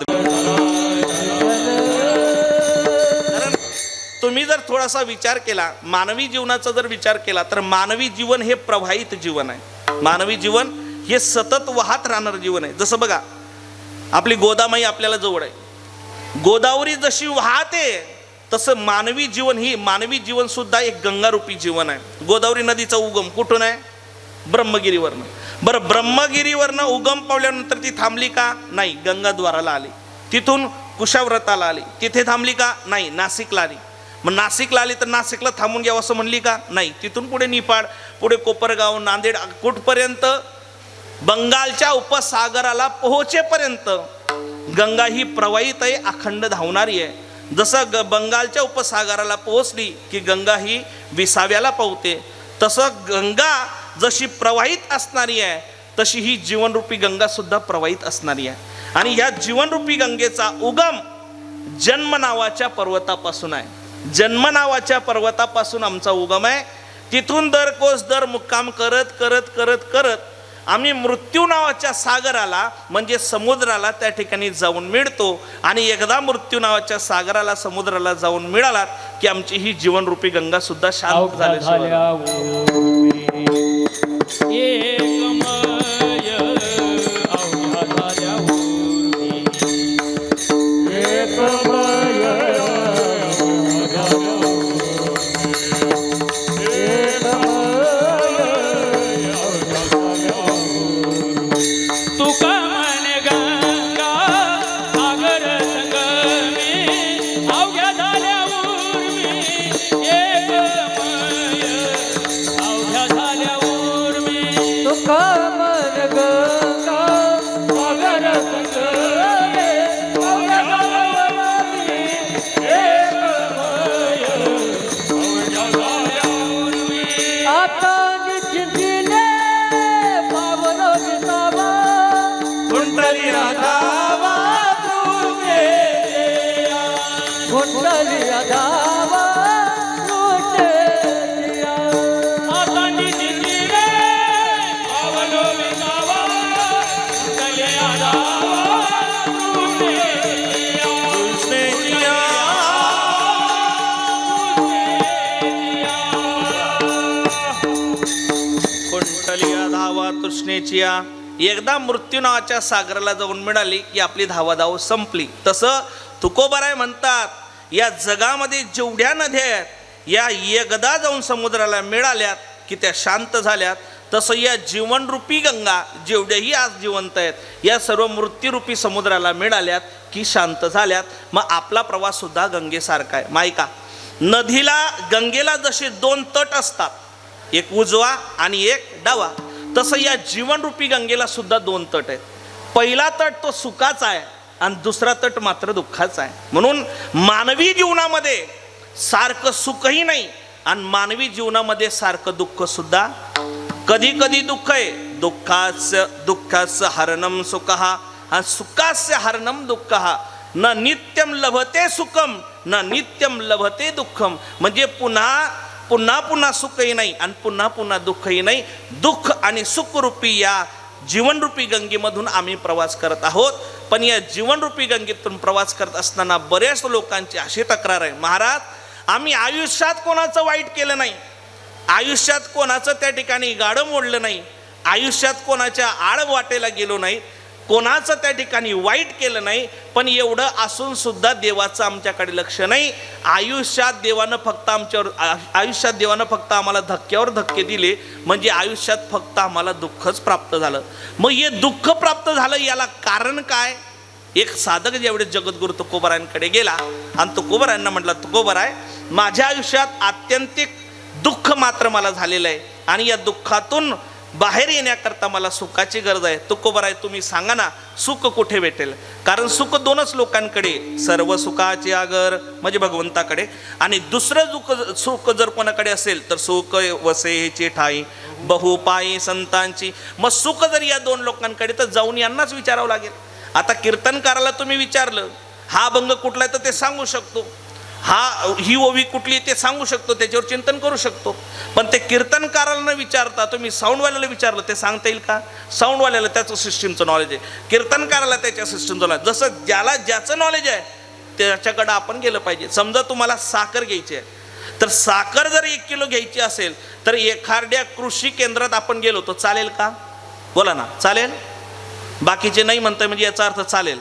[SPEAKER 1] तुम्ही जर थोडासा विचार केला, मानवी जीवनाचा जर विचार केला तर मानवी जीवन हे प्रवाहित जीवन आहे. मानवी जीवन हे सतत वाहत राहणारं जीवन आहे. जसं बघा, आपली गोदामाई आपल्याला जवळ आहे. गोदावरी जशी वाहते तसं मानवी जीवन, ही मानवी जीवन सुद्धा एक गंगारूपी जीवन आहे. गोदावरी नदीचा उगम कुठून आहे? ब्रह्मगिरीवरनं. बरं, ब्रह्मगिरीवरनं उगम पावल्यानंतर ती थांबली का? नाही, गंगाद्वाराला आली. तिथून कुशाव्रताला आली, तिथे थांबली का? नाही, नाशिकला आली. मग नाशिकला आली तर नाशिकला थांबून घ्यावं असं म्हणली का? नाही. तिथून पुढे निफाड, पुढे कोपरगाव, नांदेड, कुठपर्यंत? बंगालच्या उपसागराला पोहोचेपर्यंत गंगा ही प्रवाहित आहे, अखंड धावणारी आहे. जसं बंगालच्या उपसागराला पोहोचली की गंगा ही विसाव्याला पावते, तसं गंगा जशी प्रवाहित असणारी आहे तशी ही जीवनरूपी गंगा सुद्धा प्रवाहित असणारी आहे. आणि ह्या जीवनरूपी गंगेचा उगम जन्म नावाच्या पर्वतापासून आहे. जन्म नावाच्या पर्वतापासून आमचा उगम आहे. तिथून दर कोस दर मुक्काम करत करत करत करत आम्ही मृत्यू नावाच्या सागराला म्हणजे समुद्राला त्या ठिकाणी जाऊन मिळतो. आणि एकदा मृत्यू नावाच्या सागराला समुद्राला जाऊन मिळालात की आमची ही जीवनरूपी गंगा सुद्धा शांत झाली. एकदा मृत्यू नावाच्या सागराला जाऊन मिळाली की आपली धावाधाव संपली. तसं तुकोबाराय म्हणतात, या जगामध्ये जेवढ्या नद्या आहेत या एकदा जाऊन समुद्राला मिळाल्यात की त्या शांत झाल्यात. तसं या जीवनरूपी गंगा जेवढ्याही आज जिवंत आहेत या सर्व मृत्यूरूपी समुद्राला मिळाल्यात की शांत झाल्यात. मग आपला प्रवास सुद्धा गंगेसारखा आहे. मायका, नदीला गंगेला जसे दोन तट असतात, एक उजवा आणि एक डावा, तसं या जीवनरूपी गंगेला सुद्धा दोन तट आहेत. पहिला तट तो सुखाचा आहे आणि दुसरा तट मात्र दुःखाचा आहे. म्हणून मानवी जीवनामध्ये सारखं सुखही नाही आणि मानवी जीवनामध्ये सारखं दुःख सुद्धा. कधी कधी दुःख आहे, दुःखास्य हरणम सुखः आणि सुखास्य हरणम दुःखः. न नित्यम लभते सुखम न नित्यम लभते दुःखम. म्हणजे पुन्हा पुन्हा पुन्हा सुखही नाही आणि पुन्हा पुन्हा दुःखही नाही. दुःख आणि सुखरूपी या जीवनरूपी गंगेमधून आम्ही प्रवास करत आहोत. पण या जीवनरूपी गंगेतून प्रवास करत असताना बऱ्याच लोकांची अशी तक्रार आहे, महाराज आम्ही आयुष्यात कोणाचं वाईट केलं नाही, आयुष्यात कोणाचं त्या ठिकाणी गाडं मोडलं नाही, आयुष्यात कोणाच्या आड वाटेला गेलो नाही, कोणाचं त्या ठिकाणी वाईट केलं नाही, पण एवढं असून सुद्धा देवाचं आमच्याकडे लक्ष नाही. आयुष्यात देवानं फक्त आम्हाला धक्क्यावर धक्के दिले, म्हणजे आयुष्यात फक्त आम्हाला दुःखच प्राप्त झालं. मग हे दुःख प्राप्त झालं याला कारण काय? एक साधक जेवढे जगद्गुरु तुकोबारायांकडे गेला आणि तुकोबारायांना म्हटलं, तुकोबाराय माझ्या आयुष्यात आत्यंतिक दुःख मात्र मला झालेलं आहे आणि या दुःखातून बाहेर येण्याकरता मला सुखाची गरज आहे. तुकोबाराय तुम्ही सांगा ना सुख कुठे भेटेल? कारण सुख दोनच लोकांकडे, सर्व सुखाचे आगर म्हणजे भगवंताकडे, आणि दुसरं सुख जर कोणाकडे असेल तर सुख वसेची ठाई बहुपायी संतांची. मग सुख जर या दोन लोकांकडे तर जाऊन यांनाच विचारावं लागेल. आता कीर्तनकाराला तुम्ही विचारलं हा अभंग कुठला आहे तर ते सांगू शकतो, ही ओवी कुठली ते सांगू शकतो, त्याच्यावर चिंतन करू शकतो. पण ते कीर्तनकाराला न विचारता तुम्ही साऊंडवाल्याला विचारलं ते सांगता येईल का? साऊंडवाल्याला त्याचं सिस्टीमचं नॉलेज आहे, कीर्तनकाराला त्याच्या सिस्टीमचं नॉलेज. जसं ज्याला ज्याचं नॉलेज आहे त्याच्याकडं आपण गेलं पाहिजे. समजा तुम्हाला साखर घ्यायची आहे तर साखर जर 1 किलो घ्यायची असेल तर एखाद्या कृषी केंद्रात आपण गेलो तर चालेल का? बोला ना, चालेल? बाकीचे नाही म्हणताय म्हणजे याचा अर्थ चालेल?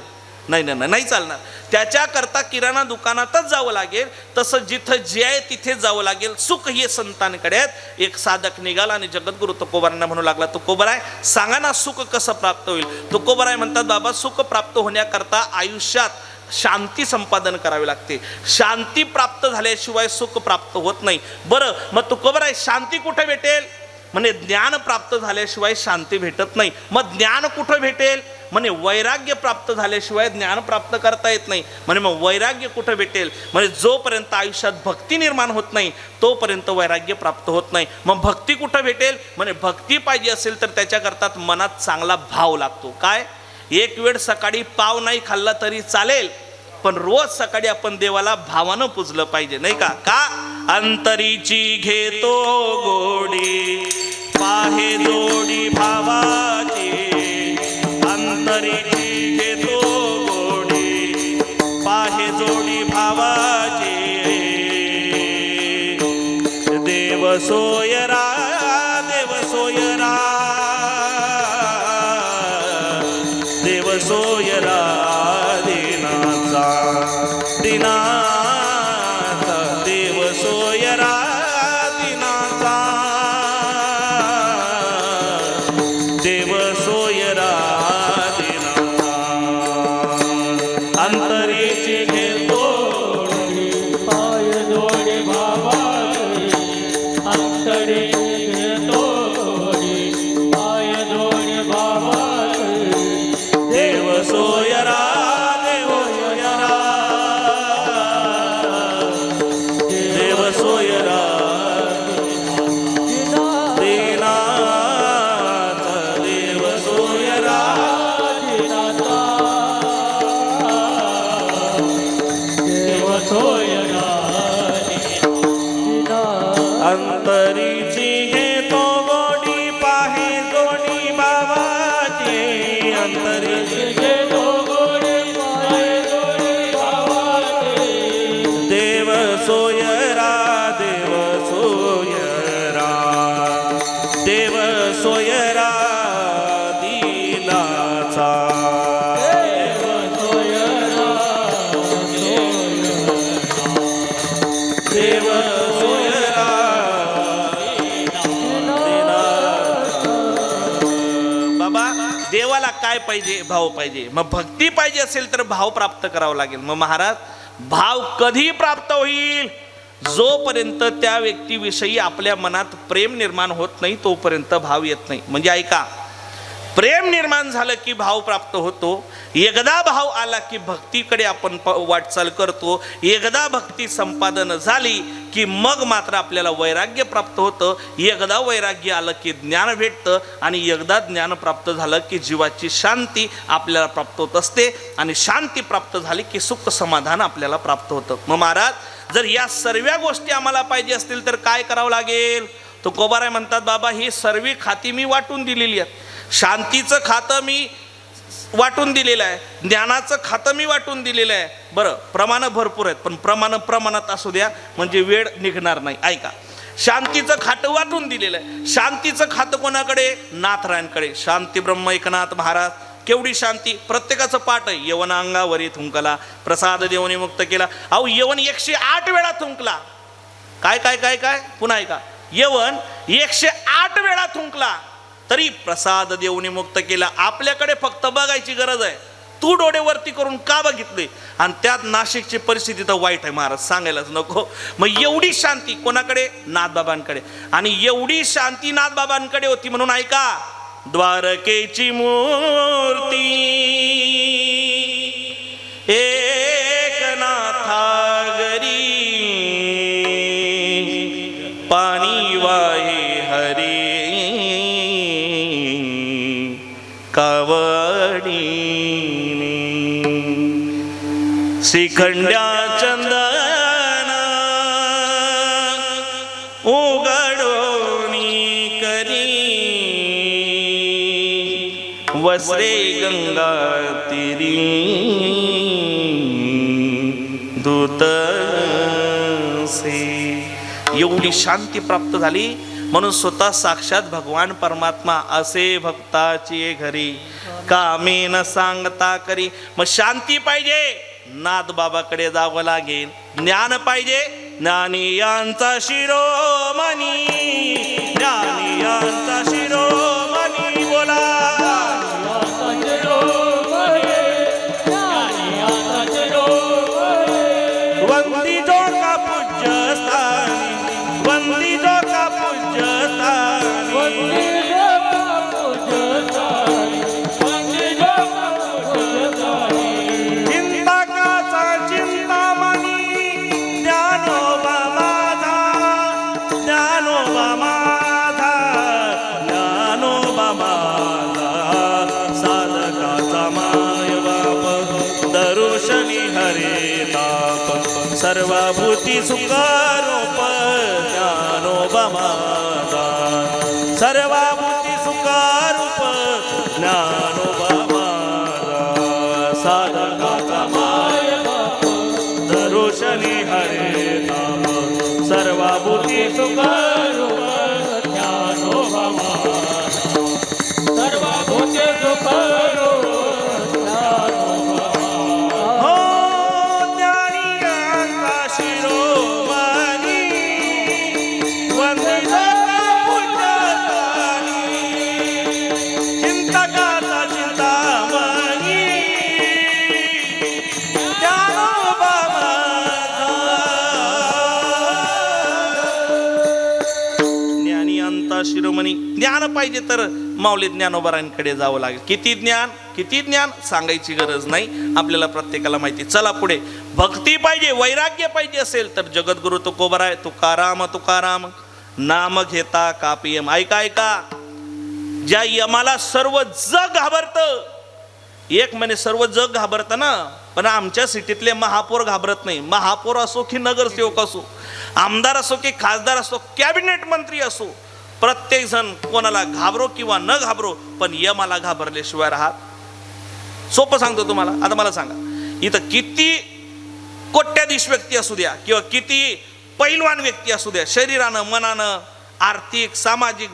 [SPEAKER 1] नाही चालणार. त्याच्याकरता किराणा दुकानातच जावं लागेल. तसं जिथं जे आहे तिथे जावं लागेल. सुख हे संतांकडे आहेत. एक साधक निघाला आणि जगद्गुरु तुकोबारायांना म्हणू लागला, तुकोबाराय सांगा ना सुख कसं प्राप्त होईल? तुकोबाराय म्हणतात, बाबा सुख प्राप्त होण्याकरता आयुष्यात शांती संपादन करावी लागते. शांती प्राप्त झाल्याशिवाय सुख प्राप्त होत नाही. बरं मग तुकोबाराय शांती कुठे भेटेल? म्हणजे ज्ञान प्राप्त झाल्याशिवाय शांती भेटत नाही. मग ज्ञान कुठं भेटेल? म्हणे वैराग्य प्राप्त झाल्याशिवाय ज्ञान प्राप्त करता येत नाही. म्हणे मग वैराग्य कुठं भेटेल? म्हणजे जोपर्यंत आयुष्यात भक्ती निर्माण होत नाही तोपर्यंत वैराग्य प्राप्त होत नाही. मग भक्ती कुठं भेटेल? म्हणे भक्ती पाहिजे असेल तर त्याच्याकरता मनात चांगला भाव लागतो. काय? एक वेळ सकाळी पाव नाही खाल्ला तरी चालेल, पण रोज सकाळी आपण देवाला भावानं पूजलं पाहिजे, नाही का? का? अंतरीची घेतो गोडी पाहे जोडी भावाची, अंतरीची घेतो गोडी पाहे जोडी भावाची, देव सोयरा देव सोयरा देव सोयरा दिनाचा दिनाचा देव सोयरा दिनाचा देव सोयरा दिनाचा अंतरीची घेतो
[SPEAKER 2] पाय जोडी भावाची, अंतरीची घेतो गोडी पाय जोडी भावाची,
[SPEAKER 1] देव सोयरा देव सोयरा देव सोयरा दिनाचा देव सोयरा
[SPEAKER 2] देव सोयरा
[SPEAKER 1] अंतरीची घेतो गोडी पाहे जोडी बाबाची, अंतरीची
[SPEAKER 2] घेतो गोडी पाय जोडी भावाची,
[SPEAKER 1] देव सोयरा देव सोयरा देव सोयरा दिनाचा
[SPEAKER 2] देव सोयरा
[SPEAKER 1] देव सोयरा बाबा, देवाला काय पाहिजे? भाव पाहिजे. मग भक्ती पाहिजे असेल तर भाव प्राप्त करावा लागेल. मग महाराज, भाव कधी प्राप्त होईल? जोपर्यंत त्या व्यक्तीविषयी आपल्या मनात प्रेम निर्माण होत नाही तोपर्यंत भाव येत नाही. म्हणजे ऐका, प्रेम निर्माण झालं की भाव प्राप्त होतो. एकदा भाव आला की भक्तीकडे आपण वाटचाल करतो. एकदा भक्ती संपादन झाली की मग मात्र आपल्याला वैराग्य प्राप्त होतं. एकदा वैराग्य आलं की ज्ञान भेटतं, आणि एकदा ज्ञान प्राप्त झालं की जीवाची शांती आपल्याला प्राप्त होत असते, आणि शांती प्राप्त झाली की सुख समाधान आपल्याला प्राप्त होतं. मग महाराज, जर या सर्व गोष्टी आम्हाला पाहिजे असतील तर काय करावं लागेल? तो कोबाराय म्हणतात, बाबा ही सर्व खाती मी वाटून दिलेली आहेत. शांतीचं खातं मी वाटून दिलेलं आहे, ज्ञानाचं खातं मी वाटून दिलेलं आहे. बरं, प्रमाणं भरपूर आहेत, पण प्रमाणात असू द्या, म्हणजे वेळ निघणार नाही. ऐका, शांतीचं खातं वाटून दिलेलं आहे. शांतीचं खातं कोणाकडे? नाथरायांकडे. शांती ब्रह्म एकनाथ महाराज. केवढी शांती! प्रत्येकाचं पाठ आहे. यवन अंगावरी थुंकला, प्रसाद देवनी मुक्त केला. अहो, यवन 108 वेळा थुंकला. काय काय काय काय पुन्हा ऐका, यवन 108 वेळा थुंकला तरी प्रसाद देवनी मुक्त केला. आपल्याकडे फक्त बघायची गरज आहे. तू डोळे वरती करून का बघितले? आणि त्यात नाशिकची परिस्थिती तर वाईट आहे महाराज, सांगायलाच नको. मग एवढी शांती कोणाकडे? नाथबाबांकडे. आणि एवढी शांती नाथबाबांकडे होती म्हणून ऐका, द्वारकेची मूर्ती एकनाथागरी, पाणी वाहे हरी कावडीने, श्रीखंड्या चंदन उघडोनी करी, वस्त्रे गंगा तिरी दूतसे. एवढी शांती प्राप्त झाली म्हणून स्वतः साक्षात भगवान परमात्मा असे भक्ताची घरी कामे न सांगता करी. मग शांती पाहिजे, नाथ बाबाकडे जावं लागेल. ज्ञान पाहिजे, ज्ञानी यांचा शिरोमणी, ज्ञानी यांचा शिरोमणी. बोला वंदी जो का पूज्य स्थानी, वंदी जो का पूज्य स्थानी,
[SPEAKER 2] वंदी जो का पूज्य स्थानी, वंदी जो का
[SPEAKER 1] माय बाप दरुशनी हरे ताप सर्वभूती सुखारूप ज्ञानोबा माझा सर्वभूती सुखारूप ज्ञानोबा माझा साधकाचा माय बाप दरुशनी हरे ताप सर्वभूती सुखारूप
[SPEAKER 2] ज्ञानोबा माझा सर्वभूते सुखरूप ज्ञानोबा
[SPEAKER 1] हो ज्ञानियांचा शिरोमणी वंदिता पूजतानी चिंतकाचा चिंतामणी ज्ञानोबा माझा ज्ञानियांचा शिरोमणी ज्ञान पाहिजे तर माऊली ज्ञानोबारांकडे जावं लागेल. किती ज्ञान सांगायची गरज नाही, आपल्याला प्रत्येकाला माहिती. चला पुढे. भक्ती पाहिजे, वैराग्य पाहिजे असेल तर जगद्गुरु तुकोबाराय तुकाराम नाम घेता कापी यम. ऐका ज्या यमाला सर्व जग घाबरतं. एक म्हणे सर्व जग घाबरतं ना, पण आमच्या सिटीतले महापौर घाबरत नाही. महापौर असो की नगरसेवक असो, आमदार असो की खासदार असो, कॅबिनेट मंत्री असो, प्रत्येक जण कोणाला घाबरो किंवा न घाबरो पण यमाला घाबरल्याशिवाय राहत. सोपं सांगतो तुम्हाला. आता मला सांगा, इथं किती कोट्याधीश व्यक्ती असू द्या किंवा किती पैलवान व्यक्ती असू द्या, शरीरानं मनानं आर्थिक सामाजिक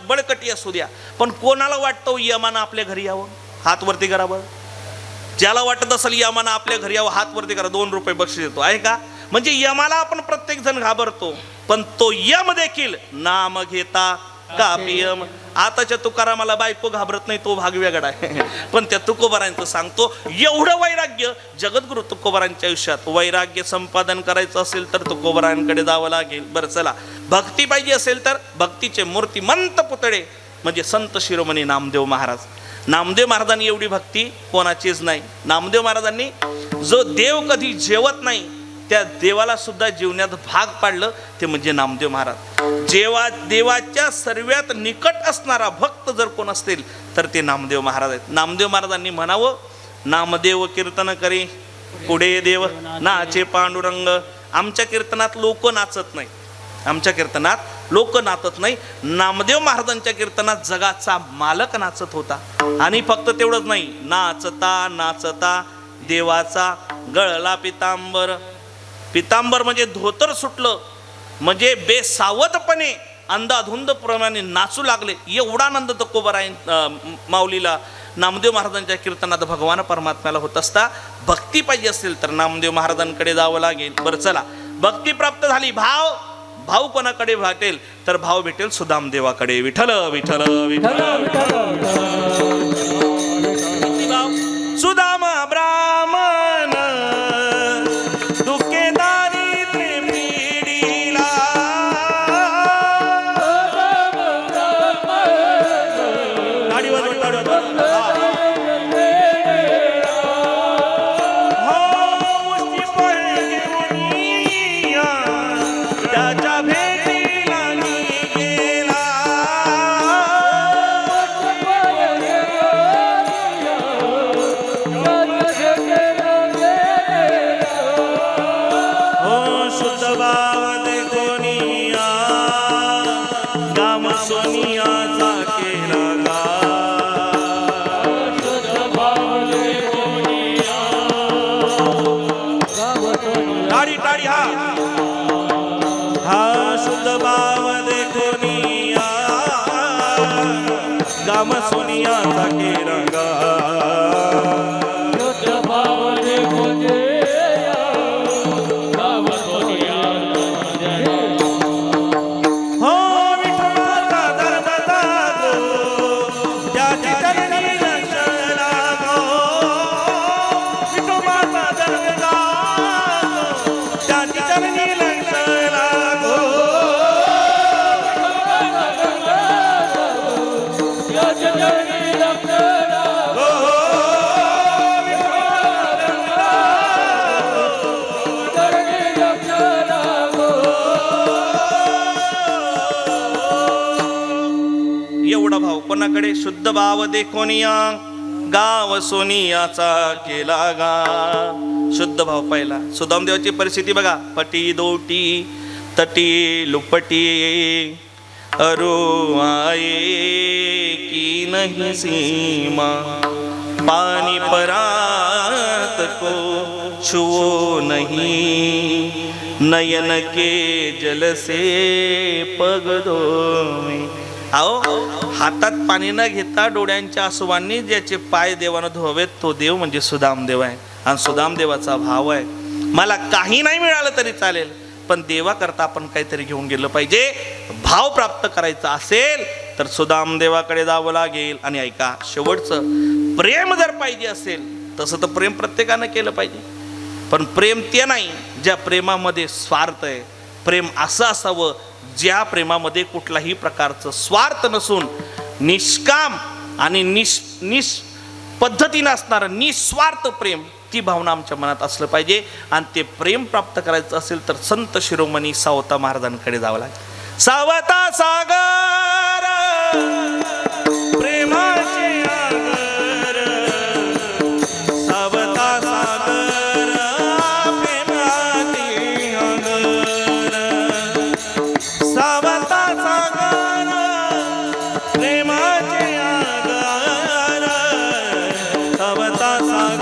[SPEAKER 1] बळकटी असू द्या, पण कोणाला वाटतं यमानं आपल्या घरी यावं? हात वरती करा बरं. ज्याला वाटत असेल यमानं आपल्या घरी यावं हात वरती करा. 2 रुपये बक्षीस देतो. आहे का? म्हणजे यमाला आपण प्रत्येक जण घाबरतो, पण तो यम देखील नाम घेता कापी यम. आताच्या तुकारामाला बायको घाबरत नाही, तो भाग वेगळा आहे. पण त्या तुकोबारांचं सांगतो, एवढं वैराग्य जगद्गुरु तुकोबारांच्या आयुष्यात. वैराग्य संपादन करायचं असेल तर तुकोबारांकडे जावं लागेल. बरं चला. भक्ती पाहिजे असेल तर भक्तीचे मूर्तिमंत पुतळे म्हणजे संत शिरोमणी नामदेव महाराज. नामदेव महाराजांनी एवढी भक्ती कोणाचीच नाही. नामदेव महाराजांनी जो देव कधी जेवत नाही त्या देवाला सुद्धा जीवनात भाग पाडलं ते म्हणजे नामदेव महाराज. देवाच्या सर्वात निकट असणारा भक्त जर कोण असतील तर ते नामदेव महाराज आहेत. नामदेव महाराजांनी म्हणावं, नामदेव कीर्तन करे पुढे देव नाचे पांडुरंग. आमच्या कीर्तनात लोक नाचत नाही, आमच्या कीर्तनात लोक नाचत नाही. नामदेव महाराजांच्या कीर्तनात जगाचा मालक नाचत होता. आणि फक्त तेवढंच नाही, नाचता नाचता देवाचा गळला पितांबर. पितांबर म्हणजे धोतर सुटलं, म्हणजे बेसावधपणे अंधाधुंद प्रमाणे नाचू लागले. एवढा आनंद तुकोबाराय माऊलीला नामदेव महाराजांच्या कीर्तनात भगवान परमात्म्याला होत असता. भक्ती पाहिजे असेल तर नामदेव महाराजांकडे जावं लागेल. बरं चला. भक्ती प्राप्त झाली. भाव कोणाकडे भेटेल तर भाव भेटेल सुदाम देवाकडे. विठ्ठल विठ्ठल विठ्ठल सुदाम ब्राह्मण दुःखे दारिद्र्य पीडिला. ताडी वाजव, ताडी वाजव. हो मुष्टी पळ घेऊन या, त्याच्या भेटीला मी गेला. गाम सोनियाचा केरंगा हो विठ्ठलाचा दर्द गो त्याची चरणी लक्षणा गो विठोबाचा दर्द गो त्याची चरणी लक्षणा गो एवढा भाव कोणाकडे? शुद्ध भाव देखोनिया गाव सोनियाचा केला गा. शुद्ध भाव पाहिला. सुदामदेवाची परिस्थिती बघा. पटी दोटी तटी लुपटी अरु आए की नहीं सीमा, पानी परात को छुओ नहीं, नयन के जल से पग धोवे. अहो, हातात पाणी न घेता डोळ्यांच्या आसुवांनी ज्याचे पाय देवानं धुवावेत तो देव म्हणजे सुदामदेव आहे. आणि सुदामदेवाचा भाव आहे, मला काही नाही मिळालं तरी चालेल, पण देवाकरता आपण काहीतरी घेऊन गेलं पाहिजे. भाव प्राप्त करायचा असेल तर सुदामदेवाकडे जावं लागेल. आणि ऐका, शेवटचं प्रेम जर पाहिजे असेल, तसं तर प्रेम प्रत्येकानं केलं पाहिजे, पण प्रेम ते नाही ज्या प्रेमामध्ये स्वार्थ आहे. प्रेम असं असावं ज्या प्रेमामध्ये कुठलाही प्रकारचं स्वार्थ नसून निष्काम आणि पद्धतीनं असणारं निस्वार्थ प्रेम, ती भावना आमच्या मनात असलं पाहिजे. आणि ते प्रेम प्राप्त करायचं असेल तर संत शिरोमणी सावता महाराजांकडे जावं लागेल. सावता सागर प्रेमाचे आगर, सावता सागर प्रेमाचे आगर, सावता सागर प्रेमाचे आगर, सावता सागर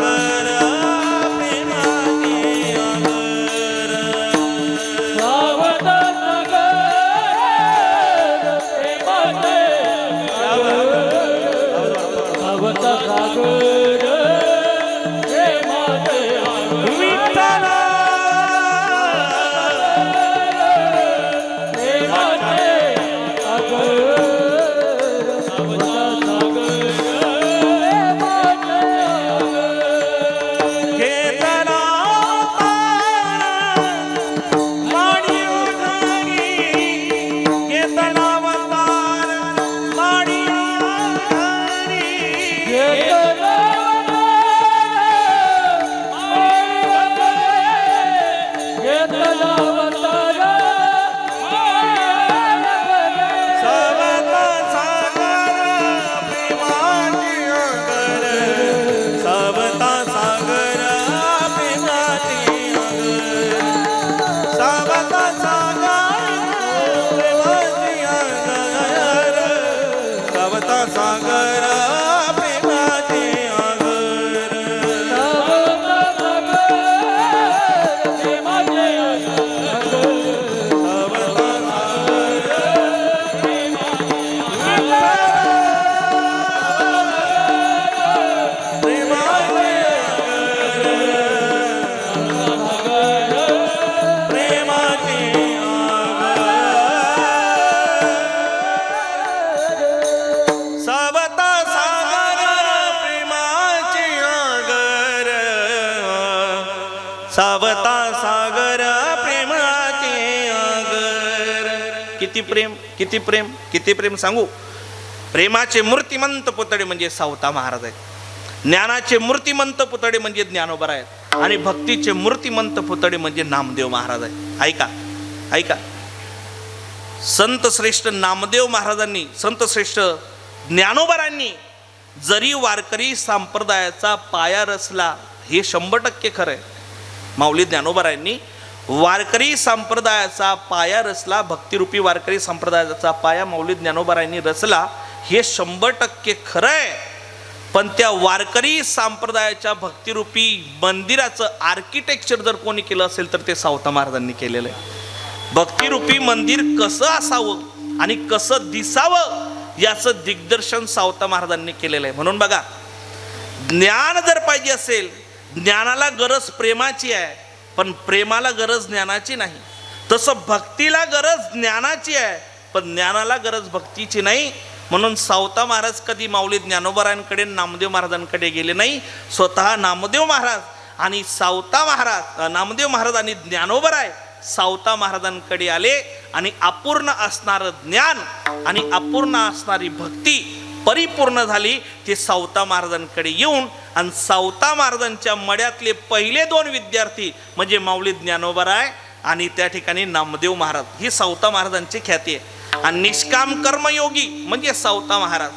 [SPEAKER 1] सावता सागर प्रेमाचे आगर. किती प्रेम, किती प्रेम, किती प्रेम सांगू. प्रेमाचे मूर्तिमंत पुतळे म्हणजे सावता महाराज आहेत, ज्ञानाचे मूर्तिमंत पुतळे म्हणजे ज्ञानोबा आहेत, आणि भक्तीचे मूर्तिमंत पुतळे म्हणजे नामदेव महाराज आहेत. ऐका ऐका, संत श्रेष्ठ नामदेव महाराजांनी, संत श्रेष्ठ ज्ञानोबारांनी जरी वारकरी संप्रदायाचा पाया रचला, हे 100% खरं आहे. माऊली ज्ञानोबारांनी वारकरी संप्रदायाचा पाया रचला, भक्तिरूपी वारकरी संप्रदायाचा पाया माऊली ज्ञानोबारांनी रचला, हे 100% खरं आहे. पण त्या वारकरी संप्रदायाच्या भक्तिरूपी मंदिराचं आर्किटेक्चर जर कोणी केलं असेल तर ते सावता महाराजांनी केलेलं आहे. भक्तिरूपी मंदिर कसं असावं आणि कसं दिसावं याचं दिग्दर्शन सावता महाराजांनी केलेलं आहे. म्हणून बघा, ज्ञान जर पाहिजे असेल, ज्ञानाला गरज प्रेमाची आहे, पण प्रेमाला गरज ज्ञानाची नाही. तसं भक्तीला गरज ज्ञानाची आहे, पण ज्ञानाला गरज भक्तीची नाही. म्हणून सावता महाराज कधी माऊली ज्ञानोबारांकडे, नामदेव महाराजांकडे गेले नाही. स्वतः नामदेव महाराज आणि सावता महाराज, नामदेव महाराज आणि ज्ञानोबाराय सावता महाराजांकडे आले, आणि अपूर्ण असणारं ज्ञान आणि अपूर्ण असणारी भक्ती परिपूर्ण झाली. ते सावता महाराजांकडे येऊन, आणि सावता महाराजांच्या मड्यातले पहिले 2 विद्यार्थी म्हणजे माऊली ज्ञानोबाराय आणि त्या ठिकाणी नामदेव महाराज, ही सावता महाराजांची ख्याती आहे. आणि निष्काम कर्मयोगी म्हणजे सावता महाराज.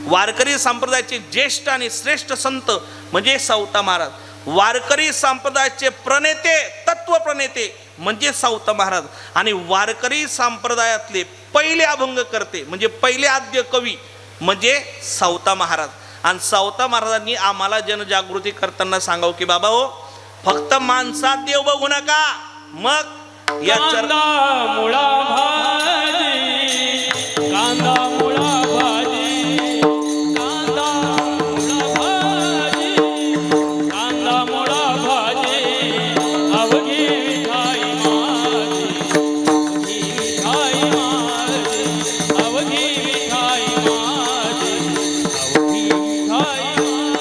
[SPEAKER 1] वारकरी संप्रदायाचे ज्येष्ठ आणि श्रेष्ठ संत म्हणजे सावता महाराज. वारकरी संप्रदायाचे प्रणेते, तत्व प्रणेते म्हणजे सावता महाराज. आणि वारकरी संप्रदायातले पहिले अभंग करते म्हणजे पहिले आद्य कवी म्हणजे सावता महाराज. आणि सावता महाराजांनी आम्हाला जनजागृती करताना सांगावं की बाबा हो, फक्त माणसात देव बघू नका. मग या
[SPEAKER 2] कांदा मुळा भाजी, कांदा मुळा भाजी, कांदा मुळा भाजी, कांदा मुळा भाजी, अवघी विठाई माझी, अवघी विठाई माझी, अवघी विठाई माझी,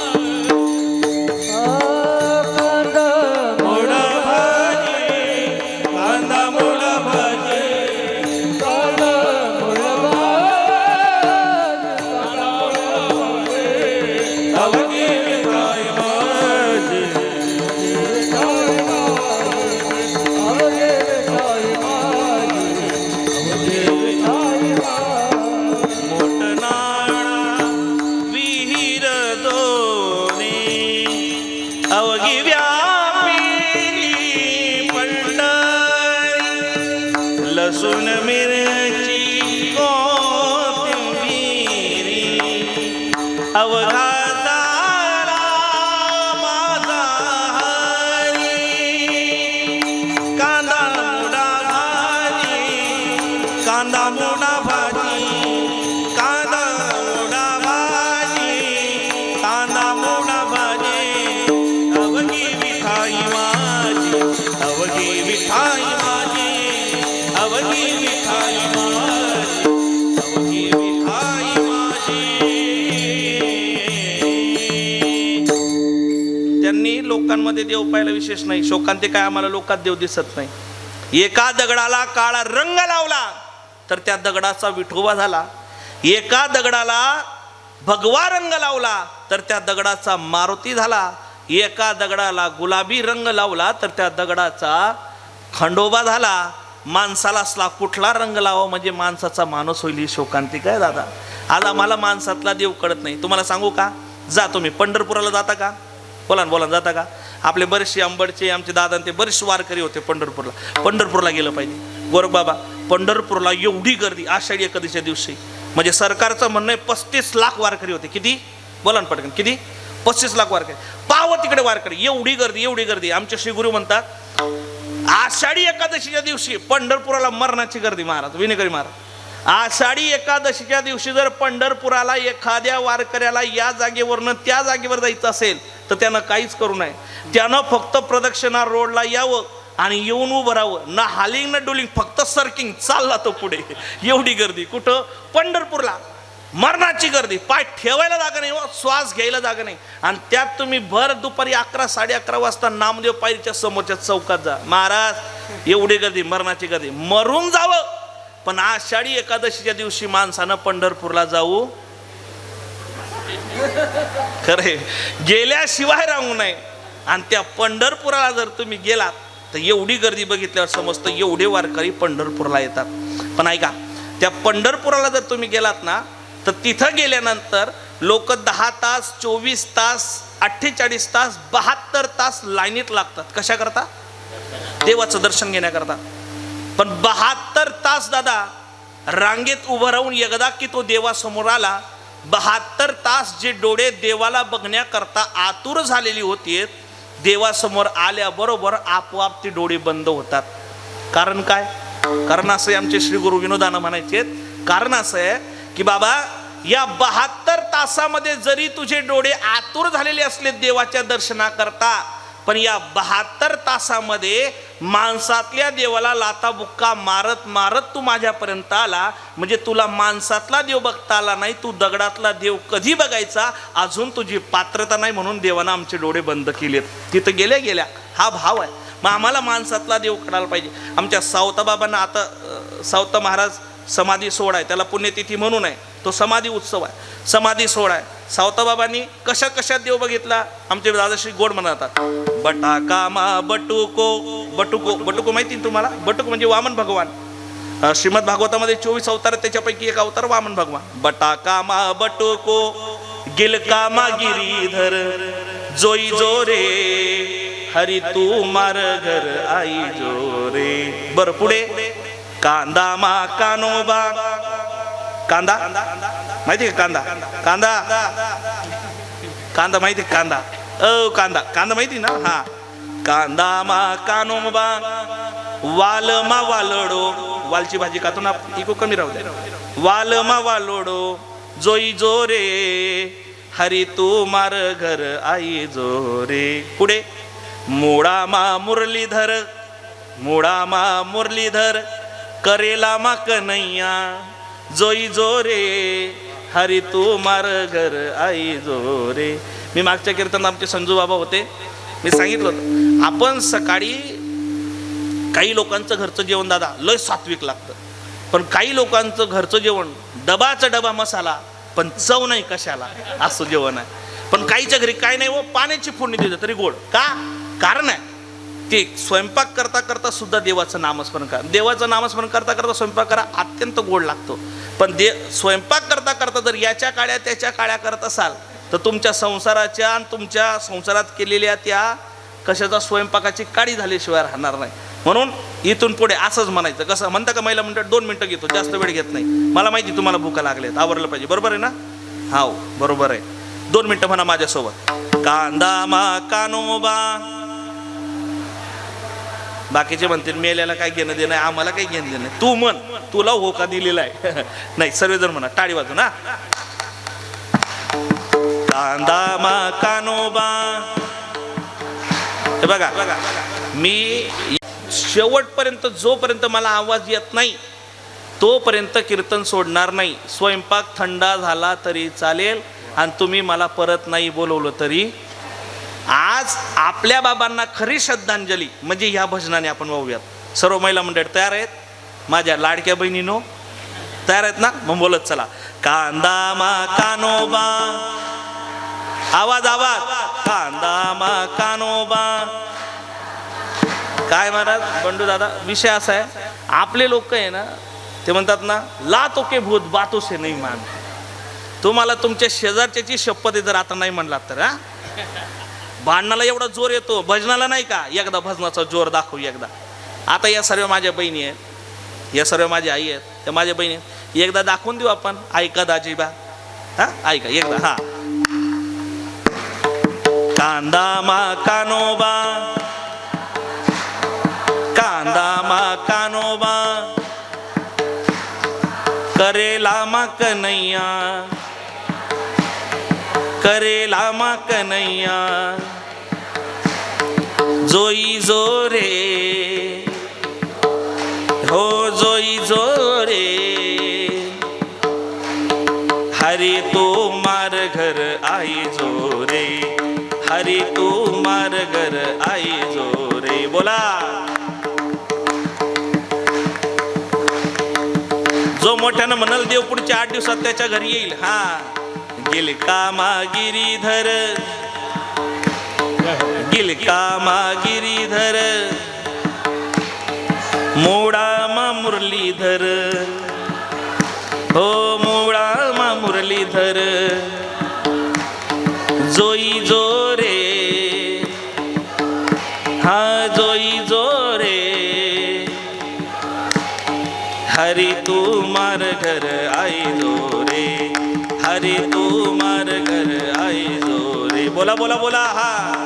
[SPEAKER 1] अवघी व्यापिली पंढरी, लसूण मिरची कोथिंबिरी, अवघा झाला माझा हरी. कांदा मुळा भाजी, कांदा मुळा भाजी, कांदा मुळा भाजी, कांदा मुळा भाजी, अवघी विठाई माझी, अवघी विठाई माझी, अवघी विठाई माझी, अवघी विठाई माझी. त्यांनी लोकांमध्ये देव पाहिला विशेष नाही. शोकांते काय आम्हाला लोकात देव दिसत नाही. एका दगडाला काळा रंग लावला तर त्या दगडाचा विठोबा झाला. एका दगडाला भगवा रंग लावला तर त्या दगडाचा मारुती झाला. एका दगडाला गुलाबी रंग लावला तर त्या दगडाचा खंडोबा झाला. माणसाला असला कुठला रंग लावा म्हणजे माणसाचा माणूस होईल. ही शोकांती काय दादा. आज आम्हाला माणसातला देव कळत नाही. तुम्हाला सांगू का, जा तुम्ही पंढरपुराला जाता का? बोला ना, बोला जाता का? आपले बरेचसे अंबडचे आमचे दादा ते बरेचसे वारकरी होते पंढरपूरला. पंढरपूरला गेलं पाहिजे. गोरखबाबा, पंढरपूरला एवढी गर्दी आषाढी एकादशीच्या दिवशी, म्हणजे सरकारचं म्हणणं आहे 35 लाख वारकरी होते. किती? बोला ना पटकन, किती? 35 लाख वारकरी. पाव तिकडे वारकरी, एवढी गर्दी, एवढी गर्दी. आमचे श्री गुरु म्हणतात आषाढी एकादशीच्या दिवशी पंढरपुराला मरणाची गर्दी. महाराज विनेकरी महाराज, आषाढी एकादशीच्या दिवशी जर पंढरपुराला एखाद्या वारकऱ्याला या जागेवरनं त्या जागेवर जायचं असेल तर त्यानं काहीच करू नये. त्यानं फक्त प्रदक्षिणा रोडला यावं आणि येऊन उभं राहावं. ना हालिंग ना डुलिंग, फक्त सर्किंग, चालला तो पुढे. एवढी गर्दी. कुठं? पंढरपूरला. मरणाची गर्दी. पाय ठेवायला जागा नाही, श्वास घ्यायला जागा नाही. आणि त्यात तुम्ही भर दुपारी 11, 11:30 वाजता नामदेव पायरीच्या समोरच्या चौकात जा. महाराज एवढी गर्दी, मरणाची गर्दी. मरून जावं पण आषाढी एकादशीच्या दिवशी माणसानं पंढरपूरला जाऊ खरे, गेल्याशिवाय राहू नये. आणि त्या पंढरपुराला जर तुम्ही गेलात तर एवढी गर्दी बघितल्यावर समजतं एवढे वारकरी पंढरपूरला येतात. पण ऐका, त्या पंढरपुराला जर तुम्ही गेलात ना तर तिथं गेल्यानंतर लोक 10 तास, 24 तास, 48 तास, 72 तास लाईनीत लागतात. कशा करता? देवाचं दर्शन घेण्याकरता. पण 72 तास दादा रांगेत उभं राहून एकदा की तो देवासमोर आला, 72 तास जे डोळे देवाला बघण्याकरता आतुर झालेली होती, देवासमोर आल्याबरोबर आपोआप ती डोळे बंद होतात. कारण काय? कारण असं आमचे श्री गुरु विनोदानं म्हणायचे, कारण असं आहे की बाबा या 72 तासामध्ये जरी तुझे डोळे आतुर झालेले असले देवाच्या दर्शनाकरता, पण या 72 तासामध्ये माणसातल्या देवाला लाता बुक्का मारत मारत तू माझ्यापर्यंत आला. म्हणजे तुला माणसातला देव बघता आला नाही, तू दगडातला देव कधी बघायचा अजून तुझी पात्रता नाही, म्हणून देवानं आमचे डोळे बंद केलेत. तिथं गेल्या गेल्या हा भाव आहे. मग आम्हाला माणसातला देव कळायला पाहिजे. आमच्या सावता बाबांना आता सावता महाराज समाधी सोहळा आहे, त्याला पुण्यतिथी म्हणून आहे, तो समाधी उत्सव आहे, समाधी सोहळा आहे. सावताबाबांनी कशा कशात देव बघितला आमचे दादाश्री गोड म्हणतात. बटाका मा बटुको, बटुको, बटुको माहिती तुम्हाला? बटुको म्हणजे वामन भगवान. श्रीमद भागवतामध्ये 24 अवतार आहेत, त्याच्यापैकी एक अवतार वामन भगवान. बटाकामा बटुको गिलकामा गिरीधर जोई जोरे हरी तू मार घर आई जोरे. बर पुढे कांदा मा कानोबा. कांदा माहिती का? कांदा कांदा कांदा माहिती का? कांदा कांदा कांदा माहिती ना? हा. कांदा मा कानोबा वाल मा वालडो. वालची भाजी खातो ना, इको कमी राहू दे. वाल मा वालोडो जोई जोरे हरी तू मार घर आई जोरे. पुढे मुळा मा मुरलीधर. मुळा मा मुरलीधर करेला मा कन्हैया जोई जोरे हरी तू मार घर आई जोरे. मी मागच्या कीर्तनात आमचे संजू बाबा होते, मी सांगितलं होतं आपण सकाळी काही लोकांचं घरचं जेवण दादा लय सात्विक लागतं, पण काही लोकांचं घरचं जेवण डबाचा डबा मसाला पण चव नाही कशाला असं जेवण आहे. पण काहीच्या घरी काय नाही, व पाण्याची फोडणी देते तरी गोड का? कारण आहे ते स्वयंपाक करता करता सुद्धा देवाचं नामस्मरण करा. देवाचं नामस्मरण करता करता स्वयंपाक करा, अत्यंत गोड लागतो. पण स्वयंपाक करता करता जर याच्या काळ्या त्याच्या काळ्या करत असाल तर तुमच्या संसाराच्या आणि तुमच्या संसारात केलेल्या त्या कशाचा स्वयंपाकाची काळी झाल्याशिवाय राहणार नाही. म्हणून इथून पुढे असंच म्हणायचं. कसं म्हणता का महिला म्हणतात 2 मिनटं घेतो, जास्त वेळ घेत नाही. मला माहिती तुम्हाला भूका लागल्यात, आवरलं पाहिजे. बरोबर आहे ना? हाव बरोबर आहे. 2 मिनटं म्हणा माझ्यासोबत. कांदा मा कानोबा. बाकीचे म्हणतील मेल्याला काय घेणं देणं, आम्हाला काही घेणं देणं. तू म्हण, तुला होका दिलेला आहे. नाही सर्वजण म्हणा, टाळी वाजू ना. कांदा मा कानोबा. हे बघा मी शेवटपर्यंत जोपर्यंत मला आवाज येत नाही तोपर्यंत कीर्तन सोडणार नाही. स्वयंपाक थंडा झाला तरी चालेल आणि तुम्ही मला परत नाही बोलवलं तरी. आज आपल्या बाबांना खरी श्रद्धांजली म्हणजे ह्या भजनाने आपण वाहूयात. सर्व महिला मंडळ तयार आहेत? माझ्या लाडक्या बहिणीनो तयार आहेत ना? मग बोलत चला. कांदा मा कानोबा. आवाज आवाज. कांदा मा कानोबा. काय महाराज बंडू दादा, विषय असा आहे आपले लोक आहे ना ते म्हणतात ना लातो के भूत बातों से नहीं मान. तुम्हाला तुमच्या शेजारच्याची शपथ आहे जर आता नाही म्हणलात तर. हा भांडणाला एवढा जोर येतो, भजनाला नाही का? एकदा भजनाचा जोर दाखवू एकदा. आता या सर्व माझ्या बहिणी आहेत, या सर्व माझ्या आई आहेत, त्या माझ्या बहिणी आहेत. एकदा दाखवून देऊ आपण. ऐका दाजीबा, हा ऐका एकदा. हा कांदा मा कानोबा. कांदा मा कानोबा करेला मा कन्हैया. करेला मा कन्हैया जोई जोरे हो जोई जोरे हरी तू मार घर आई जोरे. हरी तू मार घर आई जोरे. बोला. जो मोठ्यानं म्हणाल देव पुढच्या 8 दिवसात त्याच्या घरी येईल. हा गिलकामा गिरीधर. गिलकामा गिरीधर मोडा मा मुरलीधर. हो मोडा मा मुरलीधर जोई जोरे. हा जोई जोरे हरी तू मार घर आई जोरे. हरी तू मार घर आई जोरे. बोला बोला बोला. हा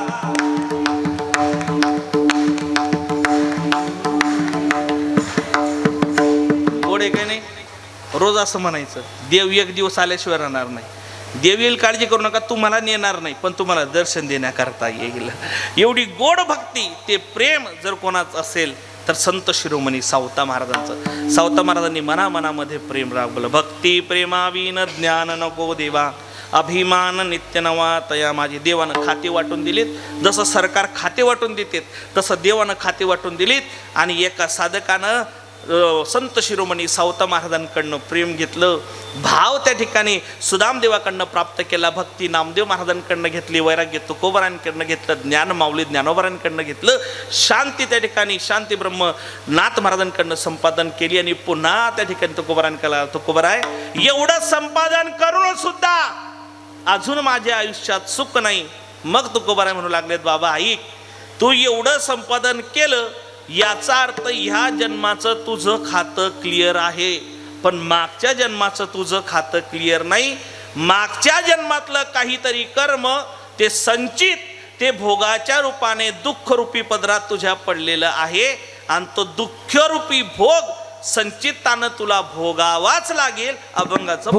[SPEAKER 1] गोडे काय नाही रोज असं म्हणायचं. देव एक दिवस आल्याशिवाय राहणार नाही. देव येईल काळजी करू नका, तुम्हाला नेणार नाही पण तुम्हाला दर्शन देण्याकरता येईल. एवढी गोड भक्ती ते प्रेम जर कोणाचं असेल तर संत शिरोमणी सावता महाराजांचं. सावता महाराजांनी मनामध्ये प्रेम राबवलं. भक्ती प्रेमाविन ज्ञान नको देवा. अभिमान नित्य नवा तया माझी. देवानं खाते वाटून दिलीत. जसं सरकार खाते वाटून देतात तसं देवानं खाते वाटून दिलीत. आणि एका साधकानं संत शिरोमणी सावता महाराजांकडनं प्रेम घेतलं, भाव त्या ठिकाणी सुदामदेवाकडनं प्राप्त केला, भक्ती नामदेव महाराजांकडनं घेतली, वैराग्य तुकोबारांकडनं घेतलं, ज्ञान माऊली ज्ञानोबारांकडनं घेतलं, शांती त्या ठिकाणी शांती ब्रह्म नाथ महाराजांकडनं संपादन केली आणि पुन्हा त्या ठिकाणी तुकोबारांकडे तुकोबाराय एवढं संपादन करून सुद्धा अजून माझ्या आयुष्यात सुख नाही. मग तुकोबाराय म्हणू लागलेत, बाबा ऐक, तू एवढं संपादन केलं याचा अर्थ ह्या जन्माचं तुझं खातं क्लिअर आहे, पण मागच्या जन्माचं तुझं खातं क्लिअर नाही. मागच्या जन्मातलं काहीतरी कर्म ते संचित, ते भोगाच्या रूपाने दुःखरूपी पदरात तुझ्या पडलेलं आहे आणि तो दुःखरूपी भोग संचितानं तुला भोगावाच लागेल. अभंगाचं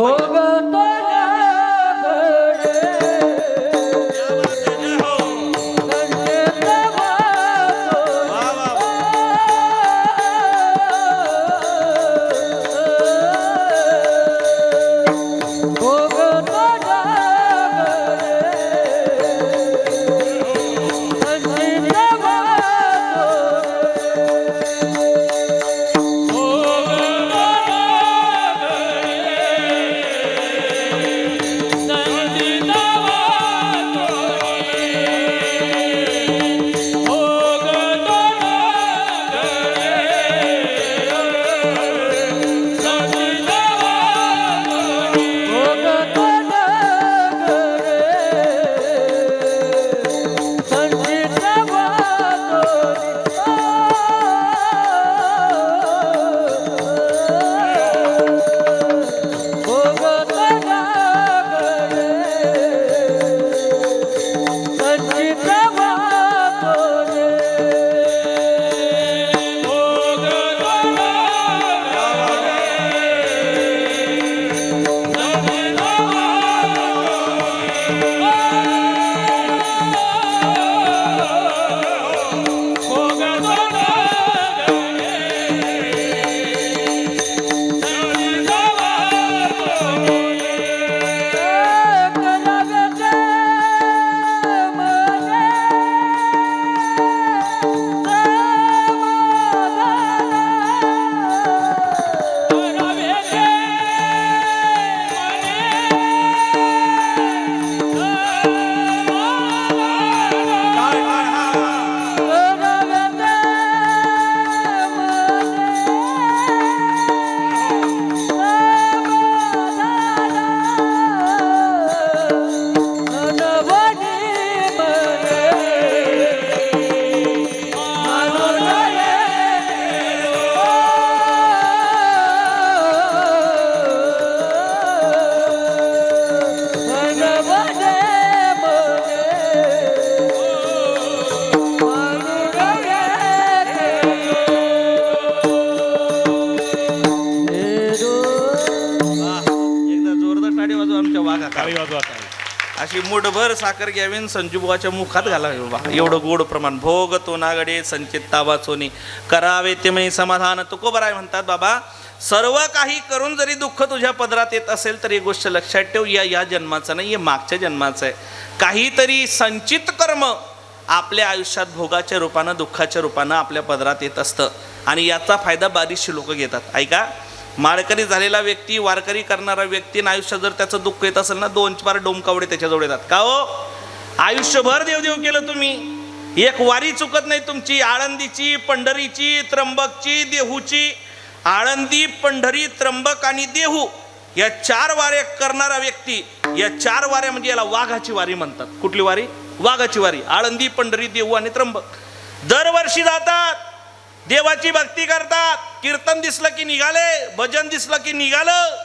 [SPEAKER 1] अशी मुठभर साखर घ्यावी संजूबाच्या मुखात घालावी बाबा, एवढं गोड प्रमाण. भोग तो नागडे संचित ताबा चोनी करावे ते मी समाधान. तुकोबाराय म्हणतात, बाबा सर्व काही करून जरी दुःख तुझ्या पदरात येत असेल तर एक गोष्ट लक्षात ठेव, या जन्माचं नाही, हे मागच्या जन्माचं आहे. काहीतरी संचित कर्म आपल्या आयुष्यात भोगाच्या रूपानं दुःखाच्या रूपानं आपल्या पदरात येत असतं आणि याचा फायदा बरीचशी लोक घेतात. ऐका, माळकरी झालेला व्यक्ती, वारकरी करणारा व्यक्ती आयुष्यात जर त्याचं दुःख येत असेल ना, 2-4 डोमकावडे त्याच्याजवळ येतात. का हो, आयुष्यभर देवदेव केलं तुम्ही, एक वारी चुकत नाही तुमची, आळंदीची, पंढरीची, त्र्यंबकची, देहूची. आळंदी, पंढरी, त्र्यंबक आणि देहू या 4 वाऱ्या करणारा व्यक्ती, या 4 वाऱ्या म्हणजे याला वाघाची वारी म्हणतात. कुठली वारी? वाघाची वारी. आळंदी, पंढरी, देहू आणि त्र्यंबक. दरवर्षी जातात, देवाची भक्ती करतात, कीर्तन दिसलं की निघाले, भजन दिसलं की निघालं.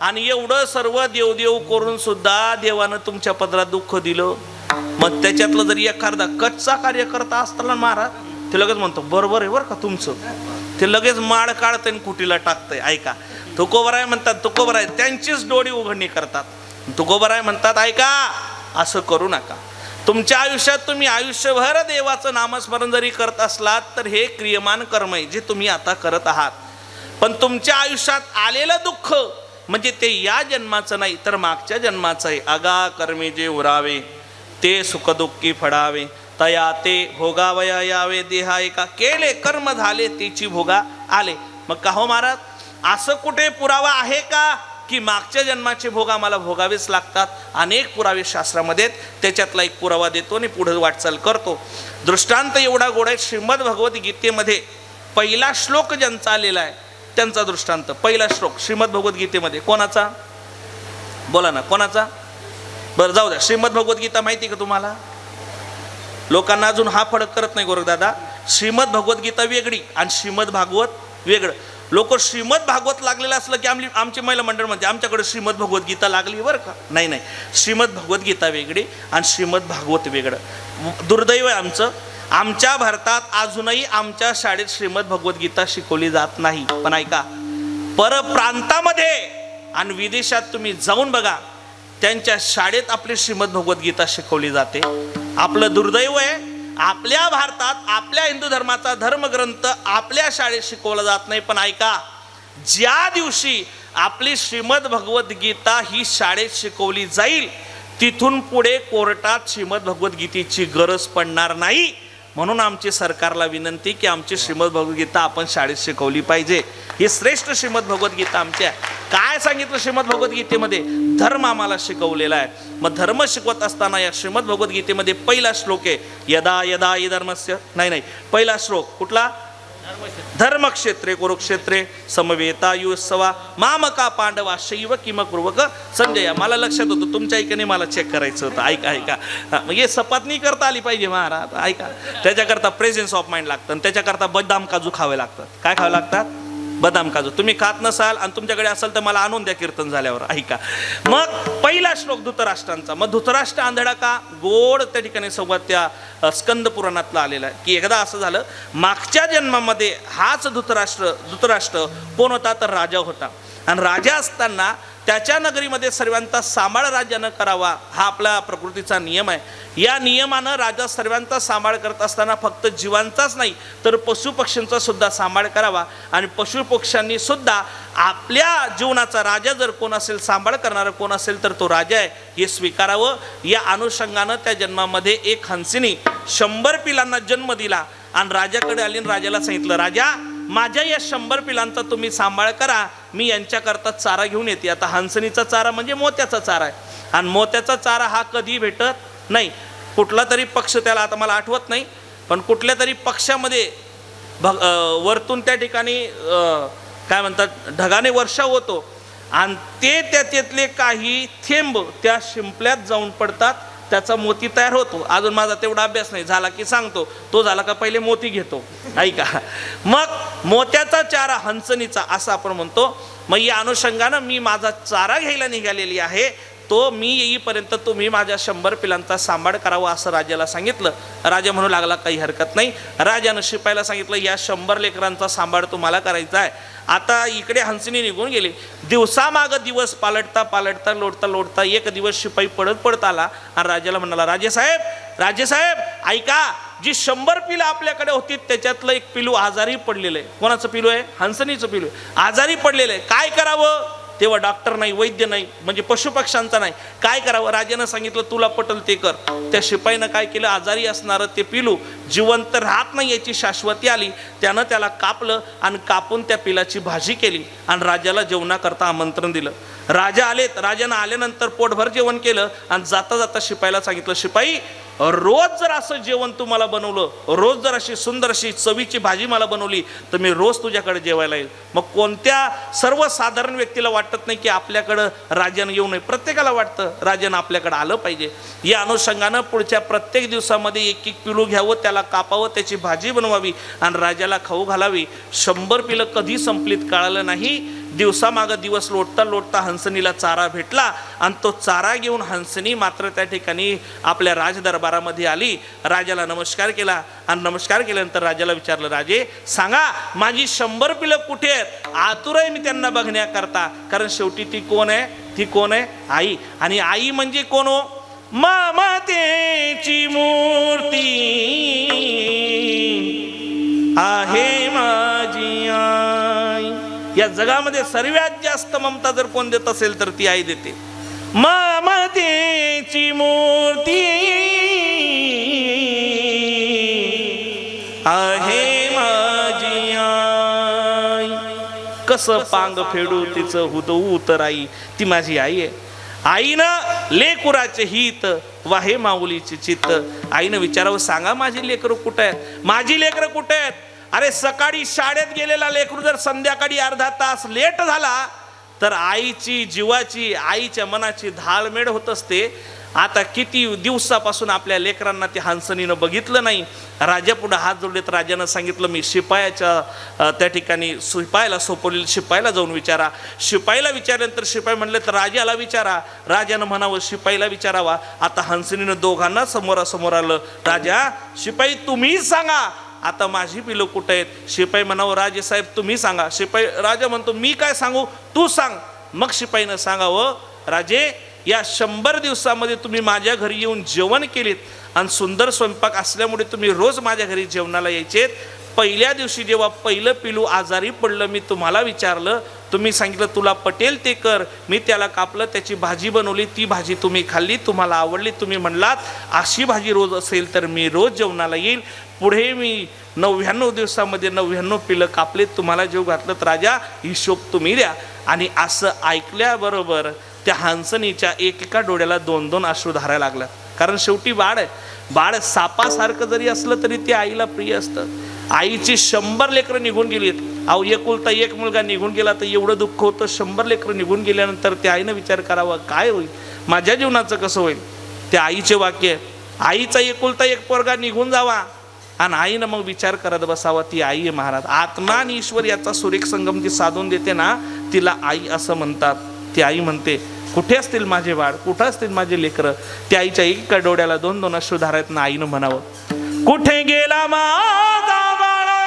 [SPEAKER 1] आणि एवढं सर्व देवदेव करून सुद्धा देवानं तुमच्या पदरात दुःख दिलं. मग त्याच्यातलं जरी एखादा कच्चा कार्यकर्ता असताना महाराज, ते लगेच म्हणतो बरोबर आहे बरं का तुमचं, ते लगेच माळ काढतंय आणि कुटीला टाकतंय. ऐका, तुकोबाराय म्हणतात, तुकोबाराय त्यांचीच डोळी उघडणी करतात. तुकोबाराय म्हणतात, ऐका, असं करू नका. तुमच्या आयुष्यात तुम्ही आयुष्यभर देवाचं नामस्मरण जरी करत असलात तर हे क्रियमान कर्म आहे जे तुम्ही आता करत आहात. पण तुमच्या आयुष्यात आलेलं दुःख म्हणजे ते या जन्माचं नाही तर मागच्या जन्माचं आहे. अगा कर्मे जे उरावे ते सुखदुःखी फडावे, तया ते भोगावया यावे देहा एका. केले कर्म झाले तेची भोगा आले. मग का हो महाराज, असं कुठे पुरावा आहे का की मागच्या जन्माचे भोग आम्हाला भोगावेच लागतात? अनेक पुरावे शास्त्रामध्ये, त्याच्यातला एक पुरावा देतो आणि पुढे वाटचाल करतो. दृष्टांत एवढा गोड आहे. श्रीमद भगवद्गीतेमध्ये पहिला श्लोक ज्यांचा आलेला आहे त्यांचा दृष्टांत. पहिला श्लोक श्रीमद भगवद्गीतेमध्ये कोणाचा? बोला ना, कोणाचा? बरं जाऊ द्या. श्रीमद भगवद्गीता माहिती का तुम्हाला? लोकांना अजून हा फरक करत नाही गोरखदादा. श्रीमद भगवद्गीता वेगळी आणि श्रीमद भागवत वेगळं. लोक श्रीमद भागवत लागलेलं असलं की आमची महिला मंडळ म्हणते आमच्याकडे श्रीमद भगवद्गीता लागली बरं का. नाही नाही, श्रीमद भगवद्गीता वेगळी आणि श्रीमद भागवत वेगळं. दुर्दैव आहे आमचं, आमच्या भारतात अजूनही आमच्या शाळेत श्रीमद भगवद्गीता शिकवली जात नाही. पण ऐका, परप्रांतामध्ये आणि विदेशात तुम्ही जाऊन बघा, त्यांच्या शाळेत आपली श्रीमद भगवद्गीता शिकवली जाते. आपलं दुर्दैव आहे, आपल्या भारतात आपल्या हिंदू धर्माचा धर्मग्रंथ आपल्या शाळेत शिकवला जात नाही. पण ऐका, ज्या दिवशी आपली श्रीमद भगवद्गीता ही शाळेत शिकवली जाईल तिथून पुढे कोर्टात श्रीमद भगवद्गीतेची गरज पडणार नाही. म्हणून आमची सरकारला विनंती की आमची श्रीमद भगवद्गीता आपण शाळेत शिकवली पाहिजे. ही श्रेष्ठ श्रीमद भगवद्गीता आमची आहे. काय सांगितलं श्रीमद भगवद्गीतेमध्ये? धर्म आम्हाला शिकवलेला आहे. मग धर्म शिकवत असताना या श्रीमद भगवद्गीतेमध्ये पहिला श्लोक आहे यदा यदा हि धर्मस्य, नाही पहिला श्लोक कुठला? धर्मक्षेत्रे कुरुक्षेत्रे समवेतायुत्सवा मामका पांडवा शैव किम कुर्वक संजय. मला लक्षात होतं तुमच्या ऐकाने मला चेक करायचं होतं. ऐका म्हणजे सपातनी करता आली पाहिजे महाराज. ऐका, त्याच्याकरता प्रेझेन्स ऑफ माइंड लागतं आणि त्याच्याकरता बदाम काजू खावे लागतात. काय खावे लागतात? बदाम काजू. तुम्ही खात नसाल आणि तुमच्याकडे असेल तर मला आणून द्या कीर्तन झाल्यावर. ऐका, मग पहिला श्लोक धृतराष्ट्रांचा. मग धृतराष्ट्र आंधळा का? गोड त्या ठिकाणी संवाद त्या स्कंद पुराणातला आलेला आहे की एकदा असं झालं, मागच्या जन्मामध्ये हाच धृतराष्ट्र कोण होता? तर राजा होता. आणि राजा असताना त्याच्या नगरीमध्ये सर्वांचा सांभाळ राजानं करावा हा आपला प्रकृतीचा नियम आहे. या नियमानं राजा सर्वांचा सांभाळ करत असताना फक्त जीवांचाच नाही तर पशुपक्ष्यांचा सुद्धा सांभाळ करावा. आणि पशुपक्ष्यांनी सुद्धा आपल्या जीवनाचा राजा जर कोण असेल, सांभाळ करणारं कोण असेल तर तो राजा आहे हे स्वीकारावं. या अनुषंगानं त्या जन्मामध्ये एक हंसिनी 100 पिलांना जन्म दिला आणि राजाकडे आली आणि राजाला सांगितलं, राजा माझ्या या 100 पिलांचा तुम्ही सांभाळ करा, मी यांच्याकरता चारा घेऊन येते. आता हंसनीचा चारा म्हणजे मोत्याचा चारा आहे. आणि मोत्याचा चारा हा कधी भेटत नाही. कुठला तरी पक्ष, त्याला आता मला आठवत नाही, पण कुठल्या तरी पक्षामध्ये वरतून त्या ठिकाणी काय म्हणतात ढगाने वर्षा होतो आणि ते त्यातले काही थेंब त्या शिंपल्यात जाऊन पडतात, त्याचा मोती तयार होतो. अजून माझा तेवढा अभ्यास नाही, झाला की सांगतो. तो झाला का पहिले मोती घेतो. ऐका, मग मोत्याचा चारा हंसनीचा असं आपण म्हणतो. मग या अनुषंगानं मी माझा चारा घ्यायला निघालेली आहे, तो मी येईपर्यंत तुम्ही माझ्या 100 पिलांचा सांभाळ करावा असं राजाला सांगितलं. राजा म्हणू लागला काही हरकत नाही. राजानं शिपायला सांगितलं या 100 लेकरांचा सांभाळ तुम्हाला करायचा आहे. आता इकडे हंसनी निघून गेले. दिवसामागं दिवस पालटता लोटता एक दिवस शिपाई पडत आला आणि राजाला म्हणाला, राजेसाहेब ऐका, जी 100 पिलं आपल्याकडे होती त्याच्यातलं एक पिलू आजारी पडलेलं आहे. कोणाचं पिलू आहे? हंसनीचं पिलू आजारी पडलेलं आहे. काय करावं? तेव्हा डॉक्टर नाही, वैद्य नाही, म्हणजे पशुपक्ष्यांचा नाही. काय करावं? राजानं सांगितलं तुला पटल ते कर. त्या शिपाईनं काय केलं? आजारी असणारं ते पिलू जिवंत राहत नाही याची शाश्वती आली, त्यानं त्याला कापलं आणि कापून त्या पिलाची भाजी केली आणि राजाला जेवणाकरता आमंत्रण दिलं. राजा आलेत. राजानं आल्यानंतर पोटभर जेवण केलं आणि जाता जाता शिपाईला सांगितलं, शिपाई रोज जर असं जेवण तुम्हाला बनवलं, रोज जर अशी सुंदर अशी चवीची भाजी मला बनवली तर मी रोज तुझ्याकडे जेवायला येईल. मग कोणत्या सर्वसाधारण व्यक्तीला वाटत नाही की आपल्याकडं राजानं येऊ नये? प्रत्येकाला वाटतं राजानं आपल्याकडं आलं पाहिजे. या अनुषंगानं पुढच्या प्रत्येक दिवसामध्ये एक पिलू घ्यावं, त्याला कापावं, त्याची भाजी बनवावी आणि राजाला खाऊ घालावी. 100 पिलं कधी संपलीत कळालं नाही. दिवसामागं दिवस लोटता हंसनीला चारा भेटला आणि तो चारा घेऊन हंसनी मात्र त्या ठिकाणी आपल्या राजदरबारामध्ये आली. राजाला नमस्कार केला आणि नमस्कार केल्यानंतर राजाला विचारलं, राजे सांगा माझी 100 पिलं कुठे आहेत? आतुर आहे मी त्यांना बघण्याकरता. कारण शेवटी ती कोण आहे? ती कोण आहे? आई. आणि आई म्हणजे कोण हो? ममतेची मूर्ती आहे माझी आई. या जगामध्ये सर्वात जास्त ममता जर कोण देत असेल तर ती आई देते. ममतेची मूर्ती आहे माझी आई. कसं पांग फेडू तिचं हुदऊ उतराई. ती माझी आई आहे. आईनं लेकुराचे हित वाहे माऊलीचे चित्त. आईनं विचारावं, सांगा माझी लेकरं कुठे आहेत, माझी लेकरं कुठे आहेत. अरे सकाळी शाळेत गेलेला लेकरू जर संध्याकाळी अर्धा तास लेट झाला तर आईची जीवाची, आईच्या मनाची धाळमेळ होत असते. आता किती दिवसापासून आपल्या लेकरांना ते हंसनीनं बघितलं नाही. राजापुढे हात जोडले तर राजानं सांगितलं, मी शिपायाच्या त्या ठिकाणी शिपायाला सोपवलेलं, शिपायाला जाऊन विचारा. शिपायाला विचारल्यानंतर शिपाई म्हणले तर राजाला विचारा. राजानं म्हणावं शिपाईला विचारावा. आता हंसनीनं दोघांना समोरासमोर आलं. राजा, शिपाई तुम्ही सांगा आता माझी पिलं कुठं आहेत. शिपाई म्हणावं, राजेसाहेब तुम्ही सांगा. शिपाई राजा म्हणतो, मी काय सांगू, तू सांग. मग शिपाईनं सांगावं, राजे या 100 दिवसामध्ये तुम्ही माझ्या घरी येऊन जेवण केलीत आणि सुंदर स्वयंपाक असल्यामुळे तुम्ही रोज माझ्या घरी जेवणाला यायचेत. पहिल्या दिवशी जेव्हा पहिलं पिलू आजारी पडलं मी तुम्हाला विचारलं, तुम्ही सांगितलं तुला पटेल ते कर. मी त्याला कापलं, त्याची भाजी बनवली, ती भाजी तुम्ही खाल्ली, तुम्हाला आवडली. तुम्ही म्हणलात अशी भाजी रोज असेल तर मी रोज जेवणाला येईल. पुढे मी 99 दिवसामध्ये 99 पिलं कापलेत, तुम्हाला जेव घातलं. तर राजा हिशोब तुम्ही द्या. आणि असं ऐकल्याबरोबर त्या हंसनीच्या एकेका डोळ्याला 2-2 अश्रू धारायला लागला. कारण शेवटी बाळ आहे. बाळ सापासारखं जरी असलं तरी ते आईला प्रिय असतं. आईची 100 लेकरं निघून गेलीत. अहो एकुलता एक मुलगा निघून गेला तर एवढं दुःख होतं. 100 लेकरं निघून गेल्यानंतर त्या आईनं विचार करावा, काय होईल, माझ्या जीवनाचं कसं होईल. त्या आईचे वाक्य, आईचा एकुलता एक पोरगा निघून जावा आणि आईनं मग विचार करत बसावा. ती आई आहे महाराज. आत्मा आणि ईश्वर याचा सुरेख संगम जी साधून देते ना, तिला आई असं म्हणतात. ती आई म्हणते, कुठे असतील माझे बाळ, कुठं असतील माझे लेकरं. त्या आईच्या एका डोळ्याला 2-2 अश्रू धारायत ना. आईनं म्हणावं, कुठे गेला माझा बाळा,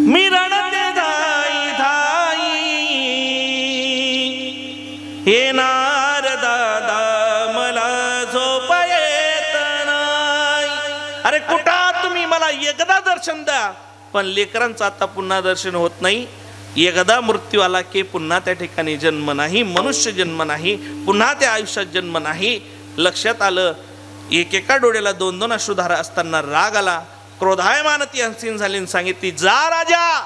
[SPEAKER 1] मी रडते धाई धाई, येणार दादा मला झोप येत नाही. अरे कुठं तुम्ही, मला एकदा दर्शन द्या. पण लेकरांचं आता पुन्हा दर्शन होत नाही. एकदा मृत्यू आला की पुन्हा त्या ठिकाणी जन्म नाही, मनुष्य जन्म नाही, पुन्हा त्या आयुष्यात जन्म नाही. लक्षात आलं. एकेका डोळ्याला 2-2 अश्रुधारा असताना राग आला. क्रोधायमान ती हंसीन झाली आणि सांगितली, जा राजा,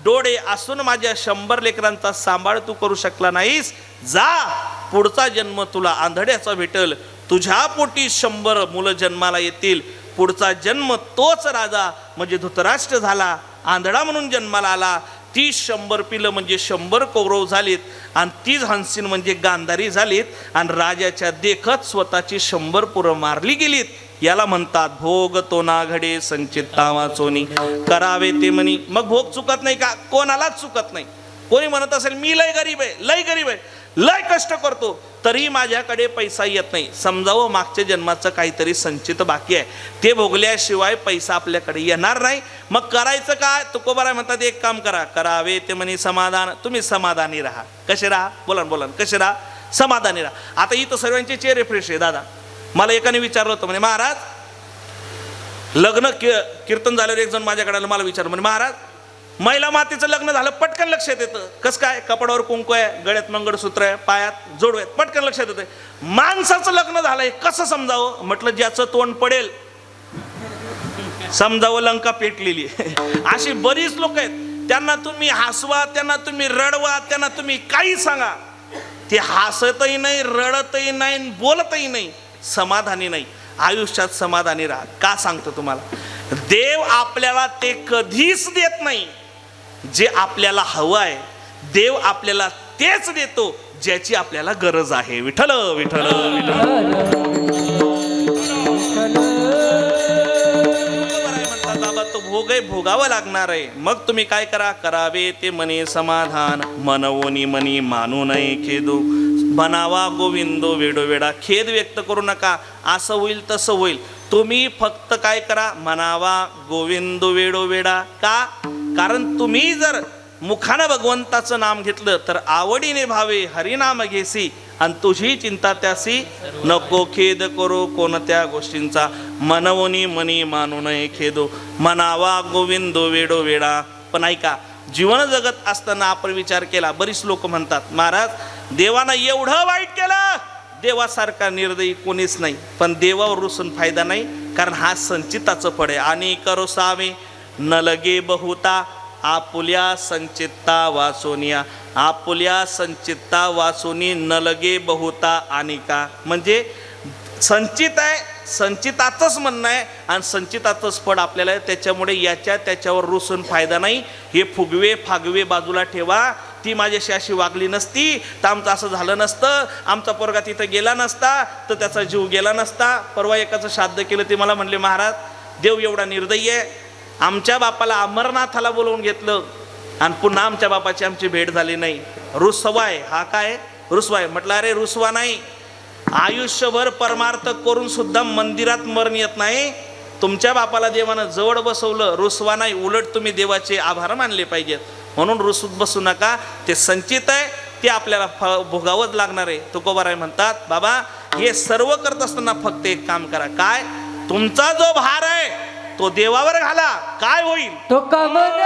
[SPEAKER 1] डोळे असून माझ्या 100 लेकरांचा सांभाळ तू करू शकला नाहीस, जा, पुढचा जन्म तुला आंधळ्याचा भेटल. तुझ्या पोटी 100 मुलं जन्माला येतील. पुढचा जन्म तोच राजा म्हणजे धृतराष्ट्र झाला, आंधळा म्हणून जन्माला आला. ती 100 पिलं म्हणजे 100 कौरव झालीत आणि तीच हंसीन म्हणजे गांधारी झालीत. आणि राजाच्या देखत स्वतःची 100 पुरं मारली गेलीत. याला म्हणतात भोग तो ना घडे संचिता वाचोनी, करावे ते म्हणी. मग भोग चुकत नाही का? कोणालाच चुकत नाही. कोणी म्हणत असेल मी लय गरीब आहे, लय गरीब आहे, लय कष्ट करतो तरी माझ्याकडे पैसा येत नाही, समजावं मागच्या जन्माचं काहीतरी संचित बाकी आहे. ते भोगल्याशिवाय पैसा आपल्याकडे येणार नाही. मग करायचं काय? तुकोबाराय म्हणतात एक काम करा, करावे ते म्हणे समाधान. तुम्ही समाधानी राहा. कसे राहा? बोला बोला, कसे राहा? समाधानी राहा. आता इथं सर्वांचे चेहरे फ्रेश आहे. दादा मला एकाने विचारलं होतं, म्हणे महाराज लग्न कीर्तन झाल्यावर एक जण माझ्याकडे आलं, मला विचारलं, म्हणे महाराज महिला मातेचं लग्न झालं, पटकन लक्षात येतं. कसं काय? कपड्यावर कुंकू आहे, गळ्यात मंगळसूत्र आहे, पायात जोडवे आहेत, पटकन लक्षात येतं. माणसाचं लग्न झालंय कसं समजावं? म्हटलं ज्याचं तोंड पडेल समजावं लंका पेटलेली. अशी बरीच लोक आहेत. त्यांना तुम्ही हसवा, त्यांना तुम्ही रडवा, त्यांना तुम्ही काही सांगा, ते हसतही नाही, रडतही नाही, बोलतही नाही, समाधानी नाही. आयुष्यात समाधानी राहा. का सांगतो तुम्हाला? देव आपल्याला ते कधीच देत नाही जे आपल्याला हवं आहे. देव आपल्याला तेच देतो ज्याची आपल्याला गरज आहे. विठ्ठल विठ्ठल विठ्ठल म्हणतात बाबा, तो भोग आहे, भोगावं लागणार आहे. मग तुम्ही काय करा? करावे ते मने समाधान, मनवोनी मनी मानू नये खेदू, बनावा गोविंदो वेडोवेडा. खेद व्यक्त करू नका, असं होईल तसं होईल. तुम्ही फक्त काय करा? म्हणावा गोविंदो वेडोवेडा. का? कारण तुम्ही जर मुखानं भगवंताचं नाम घेतलं तर आवडीने भावे हरिनाम घेसी आणि तुझी चिंता त्यासी, नको खेद करो कोणत्या गोष्टींचा, मनवोनी मनी मानू नये खेदो, म्हणावा गोविंदो वेडोवेडा. पण ऐका, जीवन जगत असताना आपण विचार केला. बरीच लोक म्हणतात महाराज देवानं एवढं वाईट केलं, देवासारखा निर्दयी कोणीच नाही. पण देवावर रुसून फायदा नाही, कारण हा संचिताचं फळ आहे. आणि करो सावे न लगे बहुता, आपुल्या संचित्ता वासोनिया, आपुल्या संचित्ता वासोनी नलगे बहुता अनिका. म्हणजे संचित आहे, संचिताचंच म्हणणं आहे आणि संचिताचंच फळ आपल्याला आहे. त्याच्यामुळे याच्या त्याच्यावर रुसून फायदा नाही. हे फुगवे फागवे बाजूला ठेवा. ती माझ्याशी अशी वागली नसती तर आमचं असं झालं नसतं, आमचा पोरगा तिथं गेला नसता तर त्याचा जीव गेला नसता. परवा एकाचं श्राद्ध केलं, ते मला म्हणले महाराज देव एवढा निर्दयी आहे, आमच्या बापाला अमरनाथाला बोलवून घेतलं आणि पुन्हा आमच्या बापाची आमची भेट झाली नाही. रुसवाय हा काय रुसवाय? म्हटलं अरे रुसवा नाही, आयुष्यभर परमार्थ करून सुद्धा मंदिरात मरण येत नाही. तुमच्या बापाला देवानं जवळ बसवलं, रुसवा नाही, उलट तुम्ही देवाचे आभार मानले पाहिजेत. म्हणून रुसूत बसू नका. ते संचित आहे, ते आपल्याला भोगावंच लागणार आहे. तुकोबाराय म्हणतात बाबा हे सर्व करत असताना फक्त एक काम करा. काय? तुमचा जो भार आहे तो देवावर घाला. काय होईल?
[SPEAKER 3] तो कमन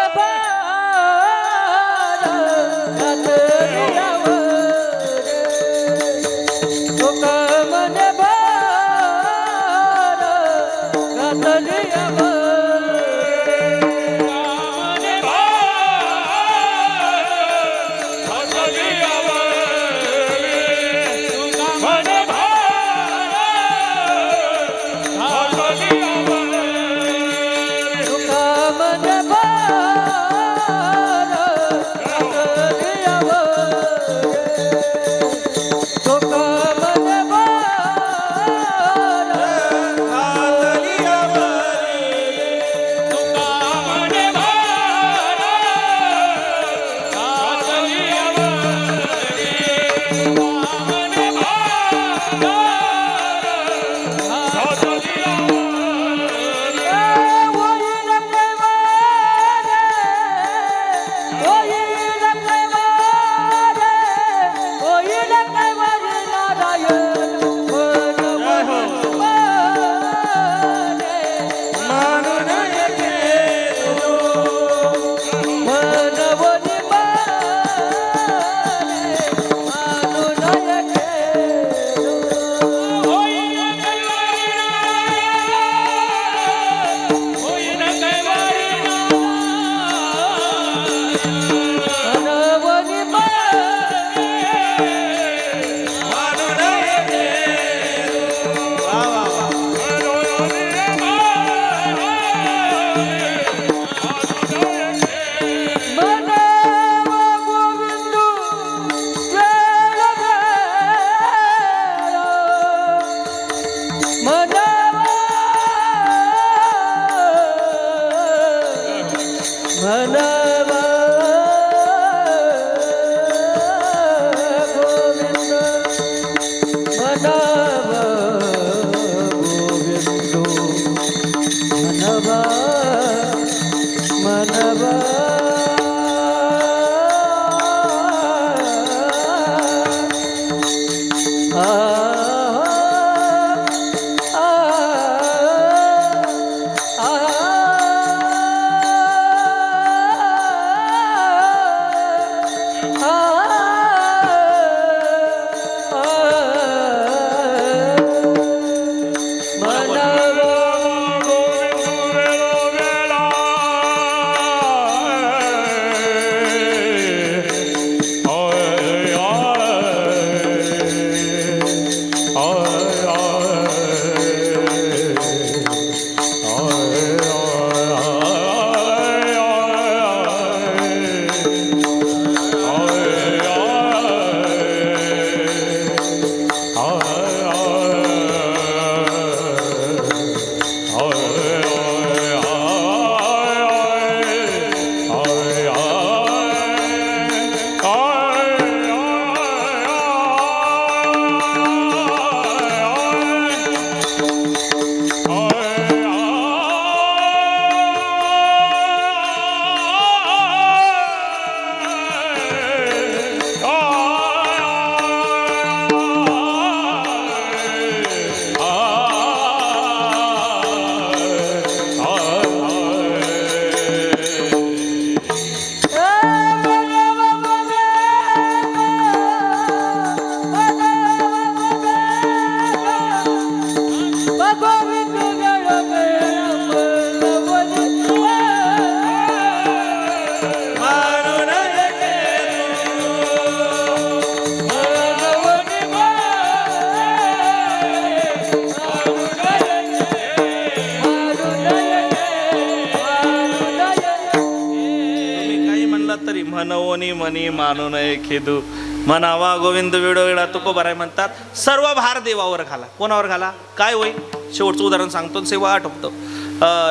[SPEAKER 1] म्हणवनी मनी मानू नये खेदू, म्हणावा गोविंद वेळोवेळा तुकोबाराय म्हणतात सर्व भार देवावर घाला. कोणावर घाला? काय होय? शेवटचं उदाहरण सांगतो, सेवा आठवतो.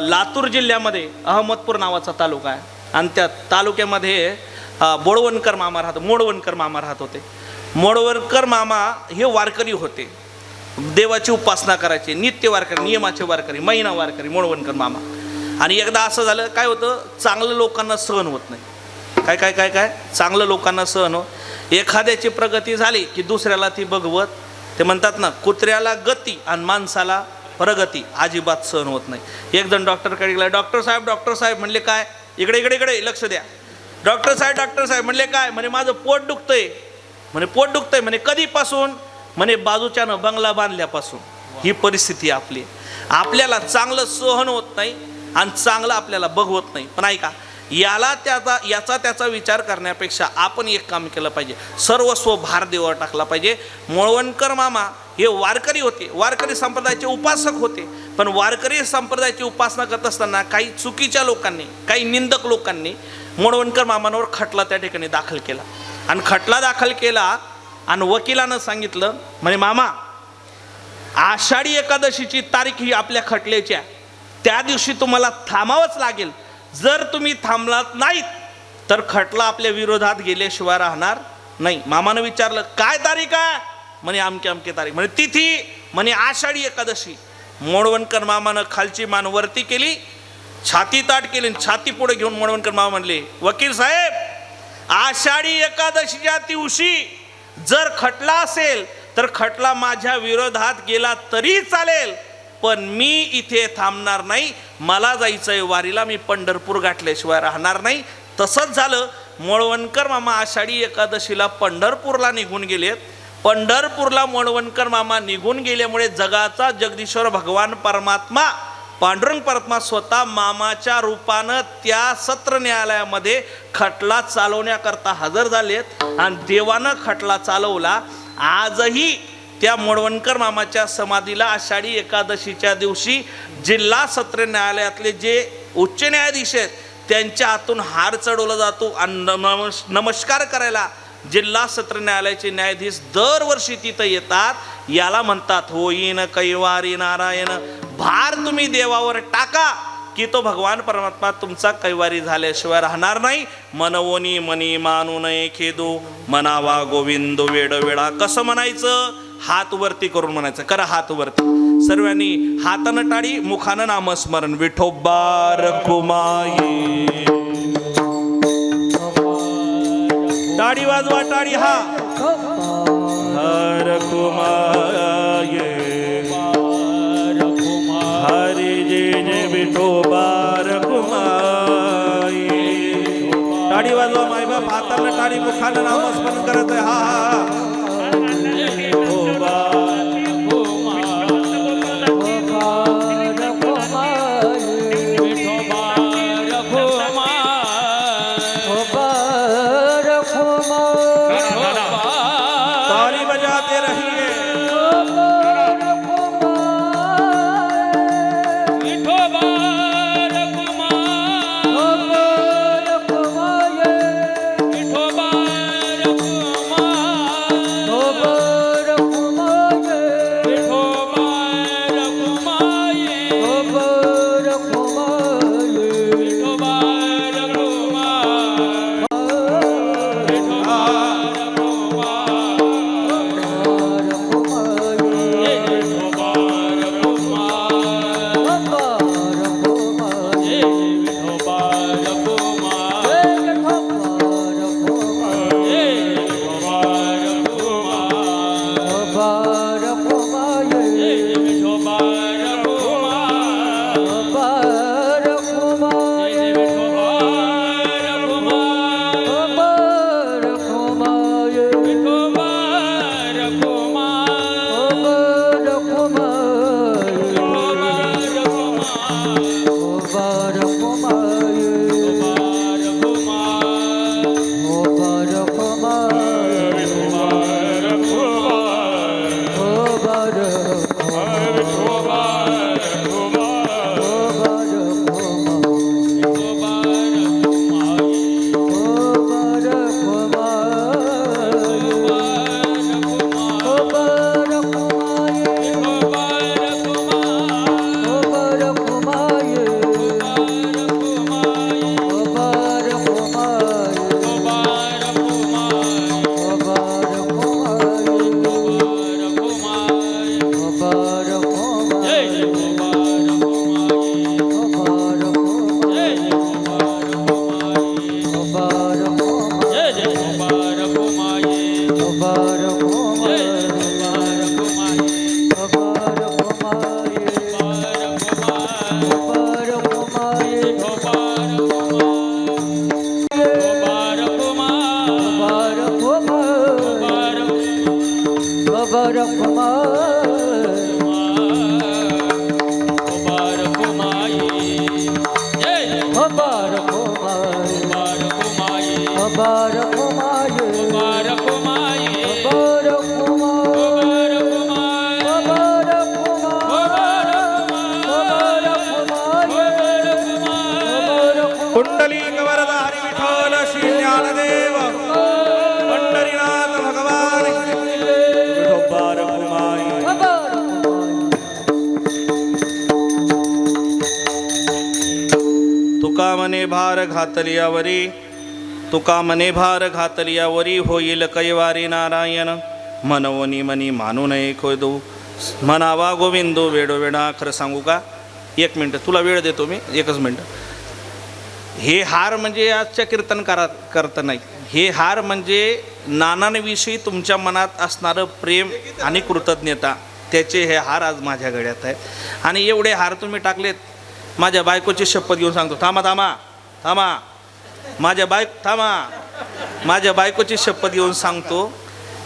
[SPEAKER 1] लातूर जिल्ह्यामध्ये अहमदपूर नावाचा तालुका आहे आणि त्या तालुक्यामध्ये बोडवणकर मामा मोडवणकर मामा राहत होते. मोडवणकर मामा हे वारकरी होते, देवाची उपासना करायचे, नित्य वारकरी, नियमाचे वारकरी, महिना वारकरी मोडवणकर मामा. आणि एकदा असं झालं, काय होतं, चांगलं लोकांना सहन होत नाही. काय काय काय काय चांगलं लोकांना सहन हो. एखाद्याची प्रगती झाली की दुसऱ्याला ती बघवत. ते म्हणतात ना, कुत्र्याला गती आणि माणसाला प्रगती अजिबात सहन होत नाही. एक जण डॉक्टरकडे गेला. डॉक्टर साहेब म्हणले काय? इकडे इकडे इकडे लक्ष द्या. डॉक्टर साहेब म्हणले काय? म्हणे माझं पोट दुखतंय. म्हणे कधीपासून? म्हणे बाजूच्यानं बंगला बांधल्यापासून. ही परिस्थिती आपली. आपल्याला चांगलं सहन होत नाही आणि चांगलं आपल्याला बघवत नाही. पण ऐका, याचा त्याचा विचार करण्यापेक्षा आपण एक काम केलं पाहिजे, सर्वस्व भार देवावर टाकला पाहिजे. मोळवणकर मामा हे वारकरी होते, वारकरी संप्रदायाचे उपासक होते. पण वारकरी संप्रदायाची उपासना करत असताना काही चुकीच्या लोकांनी, काही निंदक लोकांनी मोळवणकर मामांवर खटला त्या ठिकाणी दाखल केला. आणि खटला दाखल केला आणि वकिलानं सांगितलं, म्हणे मामा, आषाढी एकादशीची तारीख ही आपल्या खटल्याची आहे, त्या दिवशी तुम्हाला थांबावंच लागेल. जर तुम्ही थांबलात नाहीत तर खटला आपल्या विरोधात गेल्याशिवाय राहणार नाही. मामानं विचारलं काय तारीख आहे? म्हणे अमके तारीख. म्हणे तिथी? म्हणे आषाढी एकादशी. मोळवणकर मामानं खालची मान वरती केली, छाती ताट केली, छाती पुढे घेऊन मोळवणकर मामा म्हणले, वकील साहेब, आषाढी एकादशीच्या दिवशी जर खटला असेल तर खटला माझ्या विरोधात गेला तरी चालेल, पण मी इथे थांबणार नाही. मला जायचंय वारीला, मी पंढरपूर गाठल्याशिवाय राहणार नाही. तसंच झालं. मोळवणकर मामा आषाढी एकादशीला पंढरपूरला निघून गेलेत. पंढरपूरला मोळवणकर मामा निघून गेल्यामुळे जगाचा जगदीश्वर भगवान परमात्मा, पांडुरंग परमात्मा स्वतः मामाच्या रूपानं त्या सत्र न्यायालयामध्ये खटला चालवण्याकरता हजर झालेत आणि देवानं खटला चालवला. आजही त्या मोळवणकर मामाच्या समाधीला आषाढी एकादशीच्या दिवशी जिल्हा सत्र न्यायालयातले जे उच्च न्यायाधीश आहेत त्यांच्या हातून हार चढवला जातो आणि नमस्कार करायला जिल्हा सत्र न्यायालयाचे न्यायाधीश दरवर्षी तिथं येतात. याला म्हणतात होईन कैवारी नारायण. भार तुम्ही देवावर टाका की तो भगवान परमात्मा तुमचा कैवारी झाल्याशिवाय राहणार नाही. मनवोनी मनी मानू नये खेदू, म्हणावा गोविंद वेळोवेळा. कसं म्हणायचं? हात वरती करून म्हणायचं. करा हात वरती सर्वांनी, हातानं टाळी, मुखानं नामस्मरण. विठोबा रखुमाई. टाळी वाजवा, टाळी. हा रखुमाई हरी जे विठोबा रखुमाई. टाळी वाजवा मायबाप, हातानं टाळी, मुखानं नामस्मरण करत आहे. हा मने भार घातलियावरी, तुका मने भार घातलियावरी, होईल कैवारी नारायण. मनवनी मनी मानू नये खोदू, म्हणावा गोविंदो वेडोवेडा. खरं सांगू का, 1 मिनटं तुला वेळ देतो मी, 1च मिनटं. हे हार म्हणजे आजच्या कीर्तनकारात नाही, हे हार म्हणजे नानांविषयी तुमच्या मनात असणारं प्रेम आणि कृतज्ञता, त्याचे हे हार आज माझ्या गळ्यात आहेत. आणि एवढे हार तुम्ही टाकलेत. माझ्या बायकोची शपथ घेऊन सांगतो, थांबा थांबा थांबा, माझ्या बायकोची शपथ घेऊन सांगतो,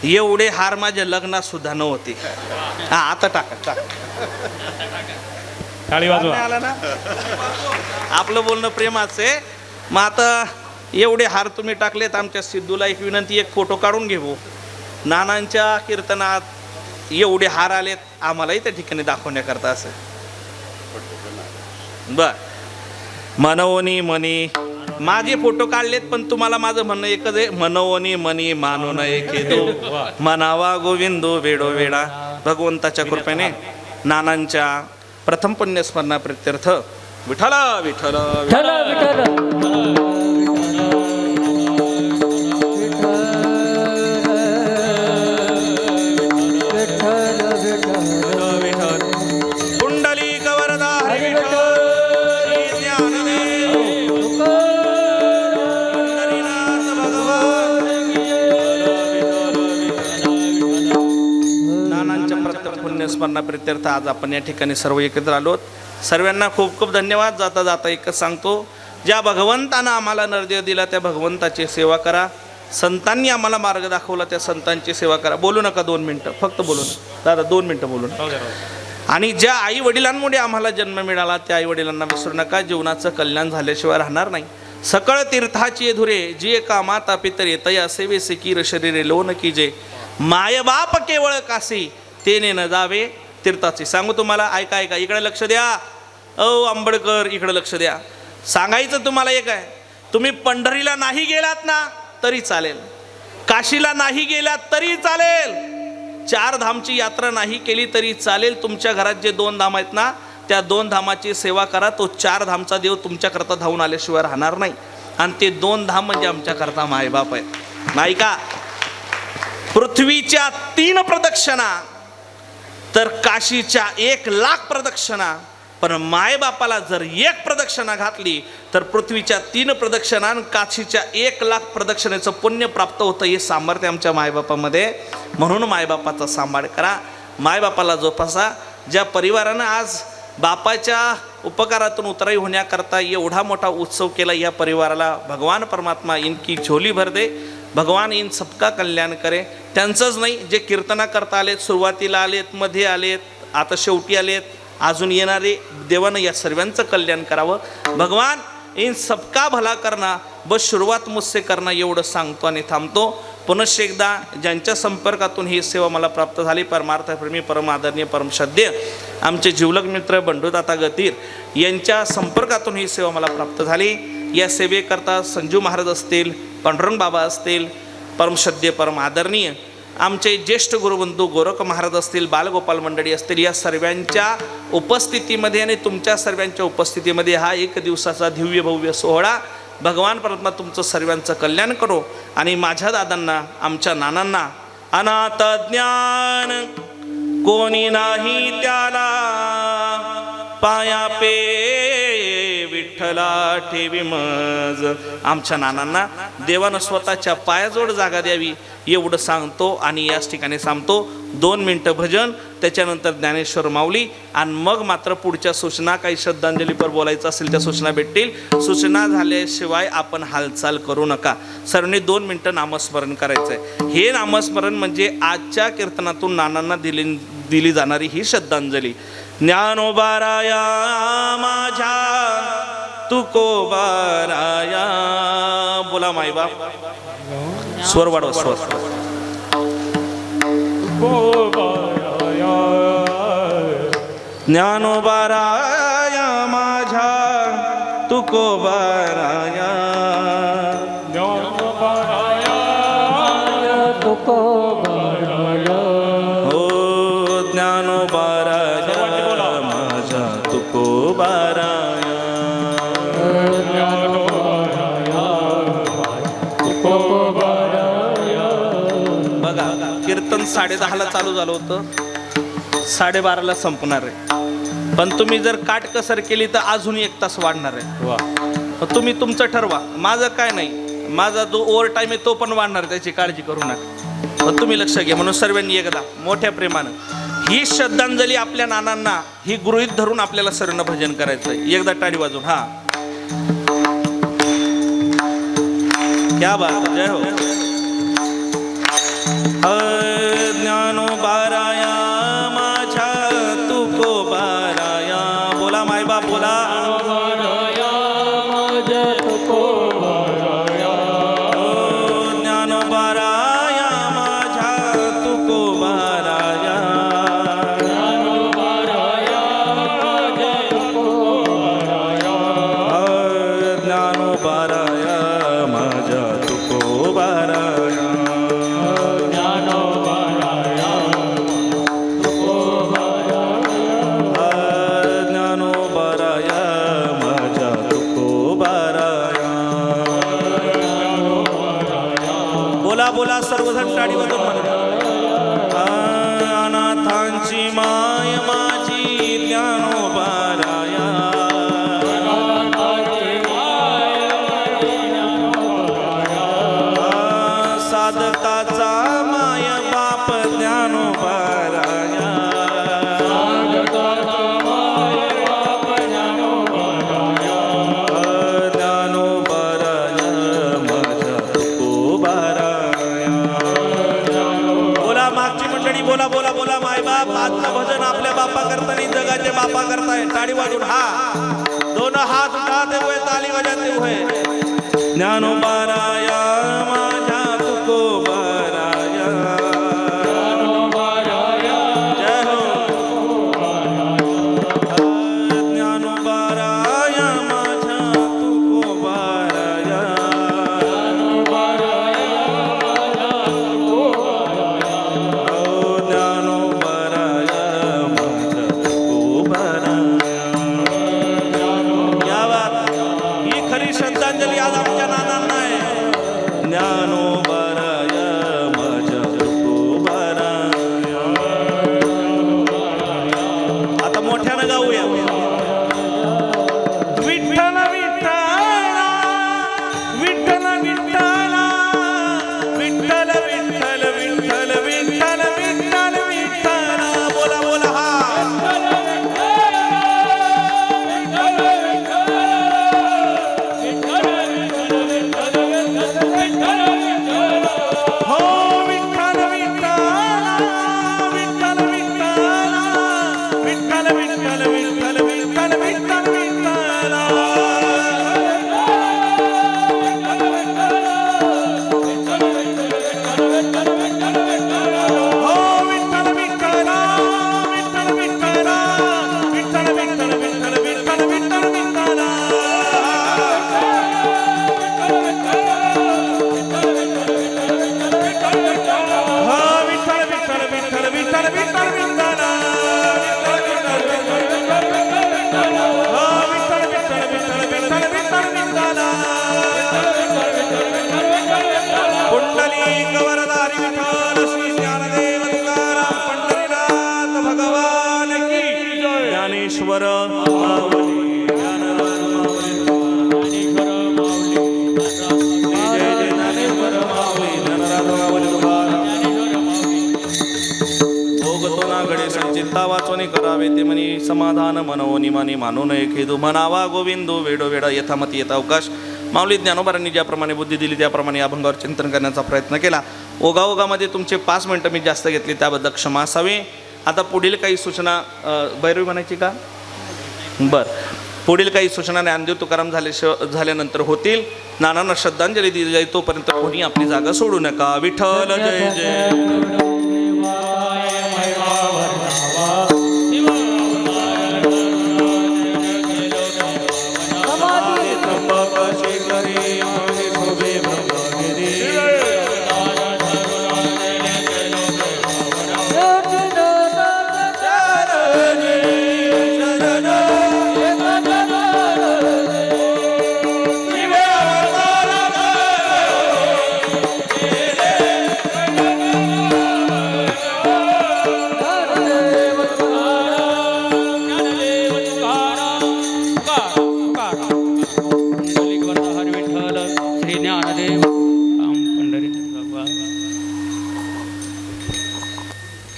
[SPEAKER 1] एवढे हार माझ्या लग्नात सुद्धा नव्हते. हां आता टाका.
[SPEAKER 2] टाळी वाजवा.
[SPEAKER 1] आला ना, आपलं बोलणं प्रेमाचं आहे. मग आता एवढे हार तुम्ही टाकलेत. आमच्या सिद्धूला एक विनंती, एक फोटो काढून घेऊ. नानांच्या कीर्तनात एवढे हार आलेत, आम्हालाही त्या ठिकाणी दाखवण्याकरता. असं बर, मनवनी मनी माझे फोटो काढलेत, पण तुम्हाला माझं म्हणणं एकच आहे, मनवनी मनी मानू नये खेदो, म्हणावा गोविंदो वेडो वेडा. भगवंताच्या कृपेने नानांच्या प्रथम पुण्यस्मरणा प्रित्यर्थ विठ्ठला विठ्ठला कुंडली कवरदा हरी ज्ञानदेव पंढरीनाथ भगवान. नानांच्या प्रथम पुण्यस्मरणा प्रित्यर्थ आज आपण या ठिकाणी सर्व एकत्र आलोत. सर्वांना खूप खूप धन्यवाद. जाता जाता एकच सांगतो, ज्या भगवंतानं आम्हाला नरदेव दिला त्या भगवंताची सेवा करा. संतांनी आम्हाला मार्ग दाखवला त्या संतांची सेवा करा. बोलू नका 2 मिनटं, फक्त बोलू नका दादा, 2 मिनटं बोलू नका. आणि ज्या आई वडिलांमुळे आम्हाला जन्म मिळाला त्या आई वडिलांना विसरू नका. जीवनाचं कल्याण झाल्याशिवाय राहणार नाही. सकळ तीर्थाची धुरे जी एका माता पितरे तया सेवे सिकीर शरीरे लोन की जे, मायबाप केवळ कासी तेने न जावे तीर्थाची. सांगू तुम्हाला, ऐका इकडे लक्ष द्या. आंबेडकर इकडे लक्ष द्या. सांगायचं तुम्हाला एक आहे, तुम्ही पंढरीला नाही गेलात ना तरी चालेल, काशीला नाही गेलात तरी चालेल, 4 धामची यात्रा नाही केली तरी चालेल. तुमच्या घरात जे 2 धाम आहेत ना, त्या 2 धामाची सेवा करा. तो 4 धामचा देव तुमच्याकरता धावून आल्याशिवाय राहणार नाही. आणि ते 2 धाम म्हणजे आमच्याकरता मायबाप आहेत. नाही का, पृथ्वीच्या 3 प्रदक्षिणा तर काशीच्या 1,00,000 प्रदक्षिणा. पण मायबापाला जर 1 प्रदक्षिणा घातली तर पृथ्वीच्या 3 प्रदक्षिणा आणि काशीच्या 1,00,000 प्रदक्षिणेचं पुण्य प्राप्त होतं. हे सामर्थ्य आमच्या मायबापामध्ये. म्हणून मायबापाचा सांभाळ करा, मायबापाला जोपासा. ज्या परिवारानं आज बापाच्या उपकारातून उतराई होण्याकरता एवढा मोठा उत्सव केला, या परिवाराला भगवान परमात्मा इनकी झोली भर दे, भगवान इन सबका कल्याण करे. त्यांचंच नाही, जे कीर्तना करता आलेत, सुरुवातीला आलेत, मध्ये आलेत, आता शेवटी आलेत, अजून येणारे, देवानं या सर्वांचं कल्याण करावं. भगवान इन सबका भला करना, बस शुरुवात मुझसे करना, एवढं सांगतो आणि थांबतो. पुनश्च एकदा ज्यांच्या संपर्कातून ही सेवा मला प्राप्त झाली, परमार्थप्रेमी, परम आदरणीय, परमश्रद्धेय आमचे जिवलग मित्र बंडूदाता गतीर यांच्या संपर्कातून ही सेवा मला प्राप्त झाली. या सेवेकरता संजू महाराज असतील, पांडुरंग बाबा असतील, परमश्रद्धेय परम आदरणीय आमचे ज्येष्ठ गुरुबंधू गोरख महाराज असतील, बालगोपाल मंडळी असतील, या सर्वांच्या उपस्थितीमध्ये आणि तुमच्या सर्वांच्या उपस्थितीमध्ये हा 1 दिवसाचा दिव्य भव्य सोहळा भगवान परमात्मा तुमचं सर्वांचं कल्याण करो. आणि माझ्या दादांना, आमच्या नानांना, अनाथ ज्ञान कोणी नाही त्याला, पाया पे विठ्ठला ठेवी मज. आमच्या नानांना देवानं स्वतःच्या पायाजवळ जागा द्यावी एवढं सांगतो आणि याच ठिकाणी सांगतो. 2 मिनटं भजन, त्याच्यानंतर ज्ञानेश्वर माऊली, आणि मग मात्र पुढच्या सूचना, काही श्रद्धांजलीपर बोलायचं असेल त्या सूचना भेटतील. सूचना झाल्याशिवाय आपण हालचाल करू नका. सर्वांनी 2 मिनटं नामस्मरण करायचं आहे. हे नामस्मरण म्हणजे आजच्या कीर्तनातून नानांना दिली जाणारी ही श्रद्धांजली. ज्ञानोबाराया माझ्या तुकोबाराया. बोला माईबाप, स्वर वाढव, स्वर. ज्ञानोबाराया माझ्या तुकोबाराया, हो ज्ञानोबाराया माझ्या तुकोबाराया. कीर्तन 10:30ला चालू झालं होतं, 12:30ला संपणार आहे. पण तुम्ही जर काटकसर केली तर अजून 1 तास वाढणार आहे.
[SPEAKER 2] वा
[SPEAKER 1] मग तुम्ही तुमचं ठरवा. माझं काय नाही, माझा जो ओव्हर टाईम आहे तो पण वाढणार, त्याची काळजी करू नका. पण तुम्ही लक्ष घ्या. म्हणून सर्वांनी एकदा मोठ्या प्रेमानं ही श्रद्धांजली आपल्या नानांना ही गृहीत धरून आपल्याला सर्वांना भजन करायचं. एकदा टाळी वाजून. हा, क्या बात. जय हो. ज्ञानोबाराया माझ्या तुकोबाराया. बोला मायबाप बोला. ज्ञानोबाराया माझ्या तुकोबाराया. ज्ञानोबाराया माझ्या तुकोबाराया. बोला सर्वजण टाळी वाजवून म्हणा. अनाथांची माय माझी ज्ञानोबाराया. साधकाचा माय बाप ज्ञानोबाराया. ज्ञानोबाराया माझ्या तुकोबाराया. बोला बोला बोला मायबाप. आजचं भजन आपल्या बापा करता नाही, जगाचे बापा करताय. टाळी वाजून. हा, दोन हात उठाते हुए ताली बजाते हुए. ज्ञानोबाराया माझ्या तुकोबाराया. जय हो. ज्ञानोबाराया माझ्या तुकोबाराया. श्रद्धांजली आज आमच्या नानांना आहे. ज्ञानोबाराया माझ्या तुकोबाराया. आता मोठ्यानं गाऊया. विठ्ठल विठ्ठला विठ्ठल विठ्ठला विठ्ठल विठ्ठल विठ्ठल विठ्ठल विठ्ठल विठ्ठला. बोला बोला. हा, ज्ञानेश्वर माऊली ज्ञानराज माऊली. जय जय ज्ञानेश्वर माऊली ज्ञानराज माऊली. भोगतो ना गडे संचिता वाचोनी करावे ते मनी समाधान मनोनी मनी मानू नये खेदू. म्हणावा गोविंदो वेडो वेडा यथामती येता अवकाश. माऊली ज्ञानोबारांनी ज्याप्रमाणे बुद्धी दिली त्याप्रमाणे या अभंगावर चिंतन करण्याचा प्रयत्न केला. ओगाओगामध्ये तुमचे 5 मिनटं मी जास्त घेतली, त्याबद्दल क्षमा असावी. आता पुढील काही सूचना भैरवी म्हणायची का? बरं, पुढील काही सूचना ज्ञानदेव तुकाराम झाल्यानंतर होतील. नानांना श्रद्धांजली दिली जाईल. तोपर्यंत कोणी आपली जागा सोडू नका. विठ्ठल जय जय.